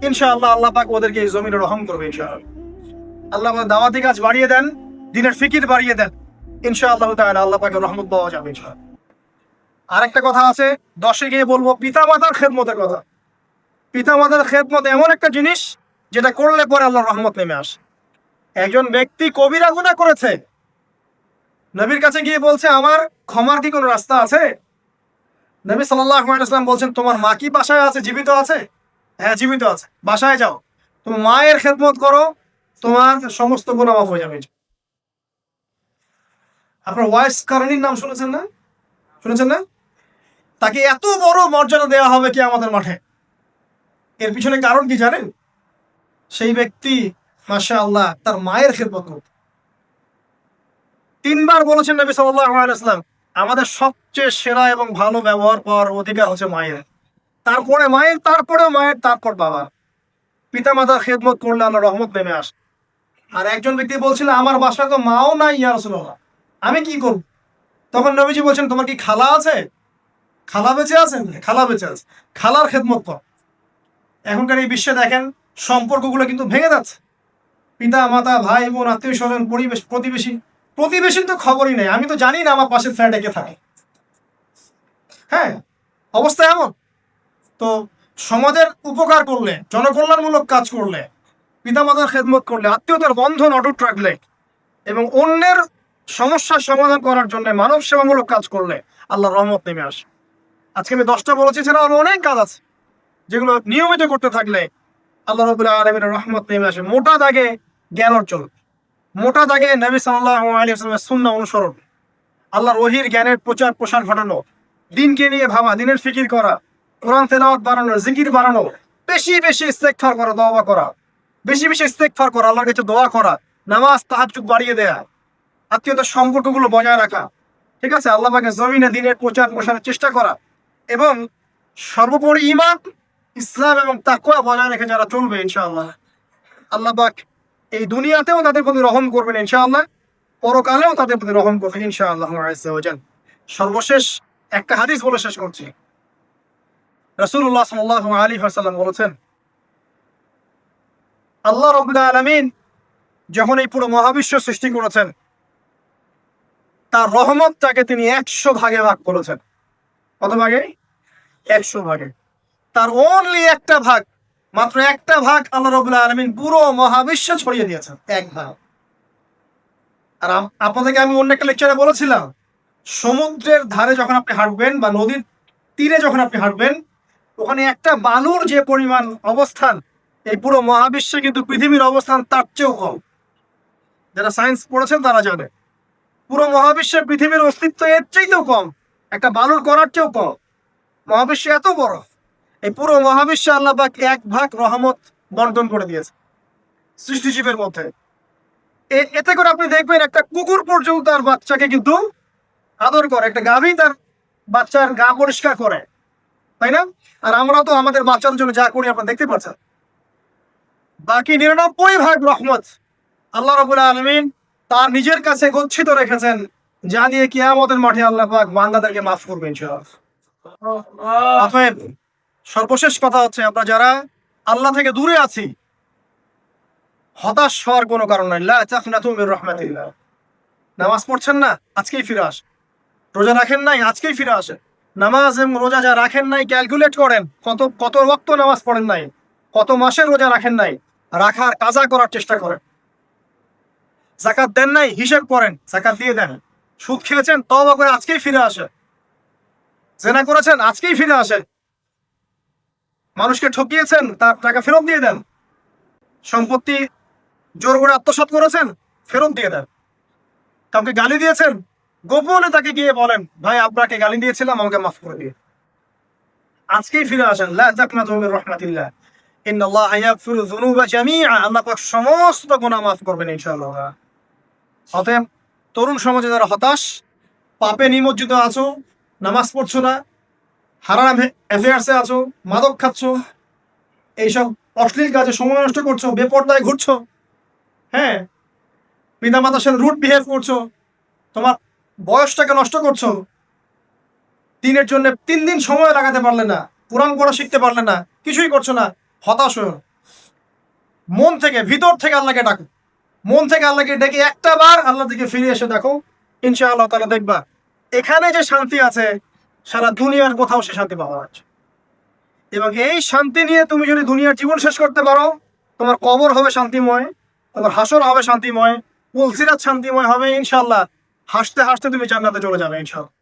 ইনশাআল্লাহ আল্লাহ পাক ওদেরকে এই জমিনে রহম করবে ইনশাআল্লাহ। আল্লাহ দাওয়াতি কাজ বাড়িয়ে দেন, দিনের ফিকির বাড়িয়ে দেন, ইনশাআল্লাহ তাআলা আল্লাহ পাকের রহমত পাওয়া যাবে ইনশাআল্লাহ। আরেকটা কথা আছে, 10-এ গিয়ে বলবো পিতামাতার খেদমতের কথা। পিতামাতার খেদমত এমন একটা জিনিস যেটা করলে পরে আল্লাহর রহমত নেমে আসে। একজন ব্যক্তি কবিরা গুনাহ করেছে, নবীর কাছে গিয়ে বলছে আমার ক্ষমার কি কোনো রাস্তা আছে? নবী সাল্লাল্লাহু আলাইহি ওয়াসাল্লাম বলছেন তোমার মা কি বাসায় আছে, জীবিত আছে? হ্যাঁ জীবিত আছে। বাসায় যাও, তুমি মায়ের খেদমত করো, তোমার সমস্ত গুনাহ মাফ হয়ে যাবে। আপনার ওয়াইস কারণীর নাম শুনেছেন না? শুনেছেন না? তাকে এত বড় মর্যাদা দেওয়া হবে কি আমাদের মাঠে। এর পিছনে কারণ কি জানেন? সেই ব্যক্তি মাশাআল্লাহ তার মায়ের খেদমত করত। 3 বার বলেছেন নবী সাল্লাল্লাহু আলাইহি ওয়াসাল্লাম আমাদের সবচেয়ে সেরা এবং ভালো ব্যবহার পাওয়ার অধিকার হচ্ছে মায়ের, তারপরে মায়ের, তারপরে মায়ের, তারপর বাবা। পিতামাতার খেদমত করলে আল্লাহর রহমত নেমে আসে। আর একজন ব্যক্তি বলছিল আমার বাসায় তো মাও নাই ইয়া রাসূলুল্লাহ, আমি কি করব? তখন নবীজি বলছেন তোমার কি খালা আছে? খালা বেঁচে আছেন? খালা বেঁচে আছে, খালার খেদমত কর। এখনকার এই বিশ্বে দেখেন সম্পর্কগুলো কিন্তু ভেঙে যাচ্ছে। পিতা মাতা ভাই বোন আত্মীয় স্বজন পরিবেশ প্রতিবেশী, প্রতিবেশীর তো খবরই নেই, আমি তো জানি না আমার পাশের ফ্ল্যাটে কে থাকে। হ্যাঁ, অবস্থা এমন। তো সমাজের উপকার করলে, জনকল্যাণমূলক কাজ করলে, পিতামাতার খেদমত করলে, আত্মীয়তার বন্ধন অটুট রাখলে এবং অন্যের সমস্যার সমাধান করার জন্য মানব সেবামূলক কাজ করলে আল্লাহর রহমত নেমে আসে। আজকে আমি 10টা বলেছি, ছাড়া আরো অনেক কাজ আছে যেগুলো নিয়মিত করতে থাকলে আল্লাহ রাব্বুল আলামিনের রহমত নেমে আসে। মোটা দাগে জ্ঞান অর্জন, মোটা দাগে নবী সাল্লাল্লাহু আলাইহি ওয়াসাল্লামের সুন্নাহ অনুসরণ, আল্লাহর ওহীর জ্ঞানের প্রচার প্রসার ঘটানো, দিনকে নিয়ে ভাবা, দিনের ফিকির করা, কোরআন তেলাওয়াত বাড়ানো, জিকির বাড়ানো, বেশি বেশি ইস্তেগফার করা, দোয়া করা, বেশি বেশি ইস্তেগফার করা, আল্লাহর কাছে দোয়া করা, নামাজ তাহাজ্জুদ বাড়িয়ে দেয়া, আত্মীয়তার সম্পর্কগুলো বজায় রাখা, ঠিক আছে, আল্লাহ পাকের জমিনে দিনের প্রচার প্রসারের চেষ্টা করা এবং সর্বোপরি ঈমান, ইসলাম এবং তাকওয়া বজায় রেখে যারা চলবে ইনশাআল্লাহ আল্লাহ পাক এই দুনিয়াতেও তাদের প্রতি রহম করবেন ইনশাআল্লাহ, পরকালেও তাদের প্রতি রহম করবেন ইনশাআল্লাহ আযজা ওয়া জাল। সর্বশেষ একটা হাদিস বলে শেষ করছি। রাসূলুল্লাহ সাল্লাল্লাহু আলাইহি ওয়াসাল্লাম বলেছেন আল্লাহ রাব্বুল আলামিন যখন এই পুরো মহাবিশ্ব সৃষ্টি করেছেন তার রহমতটাকে তিনি 100 ভাগে ভাগ করেছেন। কত ভাগে? 100 ভাগে। তার অনলি একটা ভাগ, মাত্র একটা ভাগ আল্লাহ রাব্বুল আলামিন পুরো মহাবিশ্ব ছড়িয়ে দিয়েছেন, এক ভাগ। আর আপনাদেরকে আমি অন্য একটা লেকচারে বলেছিলাম সমুদ্রের ধারে যখন আপনি হাঁটবেন বা নদীর তীরে যখন আপনি হাঁটবেন, ওখানে একটা বালুর যে পরিমাণ অবস্থান, এই পুরো মহাবিশ্বে কিন্তু পৃথিবীর অবস্থান তার চেয়েও কম। যারা সায়েন্স পড়েছেন তারা জানে পুরো মহাবিশ্বে পৃথিবীর অস্তিত্ব এর চাইতেও কম, একটা বালুর কণার চেয়েও কম। মহাবিশ্ব এত বড়, এই পুরো মহাবিশ্বে আল্লাহ পাক এক ভাগ রহমত বন্টন করে দিয়েছে সৃষ্টিজীবের মধ্যে। এতে করে আপনি দেখবেন একটা কুকুর পর্যন্ত তার বাচ্চাকে কিন্তু আদর করে, একটা গাভী তার বাচ্চার গা পরিষ্কার করে, তাই না? আর আমরা তো আমাদের বাচ্চাদের জন্য যা করি আপনারা দেখতে পাচ্ছেন। বাকি 99 ভাগ রহমত আল্লাহ রাব্বুল আলামিন তার নিজের কাছে গচ্ছিত রেখেছেন, যা দিয়ে কিয়ামতের মাঠে আল্লাহ পাক বান্দাদেরকে মাফ করবেন ইনশাআল্লাহ। অতএব সর্বশেষ কথা হচ্ছে আমরা যারা আল্লাহ থেকে দূরে আছি হতাশ হওয়ার কোনো কারণ নাই। লা তাকনাতু মির রাহমাতিল্লাহ। নামাজ পড়ছেন না, আজকেই ফিরে আস। রোজা রাখেন নাই, আজকেই ফিরে আসে। নামাজ এবং রোজা যা রাখেন নাই ক্যালকুলেট করেন, কত ওয়াক্ত নামাজ পড়েন নাই, কত মাসের রোজা রাখেন নাই, রাখার কাজা করার চেষ্টা করেন। যাকাত দেন নাই, হিসেব করেন, যাকাত দিয়ে দেন। সুদ খেয়েছেন, তওবা করে আজকেই ফিরে আসে। জেনা করেছেন, আজকেই ফিরে আসে। মানুষকে ঠকিয়েছেন, তার টাকা ফেরত দিয়ে দেন। সম্পত্তি জোর করে আত্মসাৎ করেছেন, ফেরত দিয়ে দেন। কাউকে গালি দিয়েছেন, গোপনে তাকে গিয়ে বলেন ভাই আপনাকে গালি দিয়েছিলাম, আমাকে মাফ করে দিয়ে। আজকেই ফিরে আসেন। লা তাকনাতু মির রাহমাতিল্লাহ, ইন্নাল্লাহা ইয়াগফিরু যুনুবা জামিআ। আল্লাহ পাক সমস্ত গুনাহ মাফ করবেন ইনশাআল্লাহ। অতএব তরুণ সমাজে যারা হতাশ, পাপে নিমজ্জিত আছো, নামাজ পড়ছো না, হারাম অ্যাফেয়ার্সে আছো, মাদক খাচ্ছো, এইসব অশ্লীল কাজে সময় নষ্ট করছো, বেপরদায় ঘুরছো, হ্যাঁ, পিতামাতার সাথে রুড বিহেভ করছো, তোমার বয়সটাকে নষ্ট করছো, দিনের জন্য 3 দিন সময় লাগাতে পারলে না, কোরআন পড়া শিখতে পারলে না, কিছুই করছো না, হতাশ হয়ে মন থেকে, ভিতর থেকে আল্লাহকে ডাকো। মন থেকে আল্লাহকে ডেকে একটা বার আল্লাহ থেকে ফিরে এসে দেখো ইনশাআল্লাহ তাআলা দেখবা এখানে যে শান্তি আছে সারা দুনিয়ার কোথাও সে শান্তি পাওয়া যাচ্ছে। এবং এই শান্তি নিয়ে তুমি যদি দুনিয়ার জীবন শেষ করতে পারো, তোমার কবর হবে শান্তিময়, তোমার হাসর হবে শান্তিময়, পুলসিরাত শান্তিময় হবে ইনশাআল্লাহ। হাসতে হাসতে তুমি জান্নাতে চলে যাবে ইনশাআল্লাহ।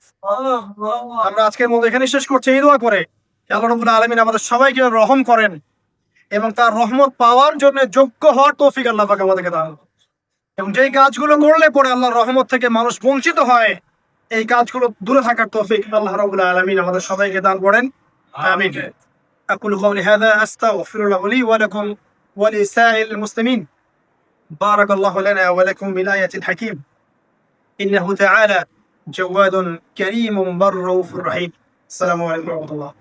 আমরা আজকের মতো এখানে শেষ করছি এই দোয়া করে যে আল্লাহ রাব্বুল আলামিন আমাদের সবাইকে রহম করেন এবং তার রহমত পাওয়ার জন্য যোগ্য হওয়ার তৌফিক আল্লাহ পাক আমাদেরকে দান করেন। এবং যেই কাজগুলো করলে পরে আল্লাহর রহমত থেকে মানুষ বঞ্চিত হয়, এই কাজগুলো দূরে থাকার তৌফিক আল্লাহ রাব্বুল আলামিন আমাদের সবাইকে দান করেন। আমিন। أقول قولي هذا أستغفر الله لي ولكم ولسائر المسلمين. بارك الله لنا ولكم بالآية الحكيم إنه تعالى جواد كريم بر رؤوف رحيم. السلام عليكم ورحمة الله.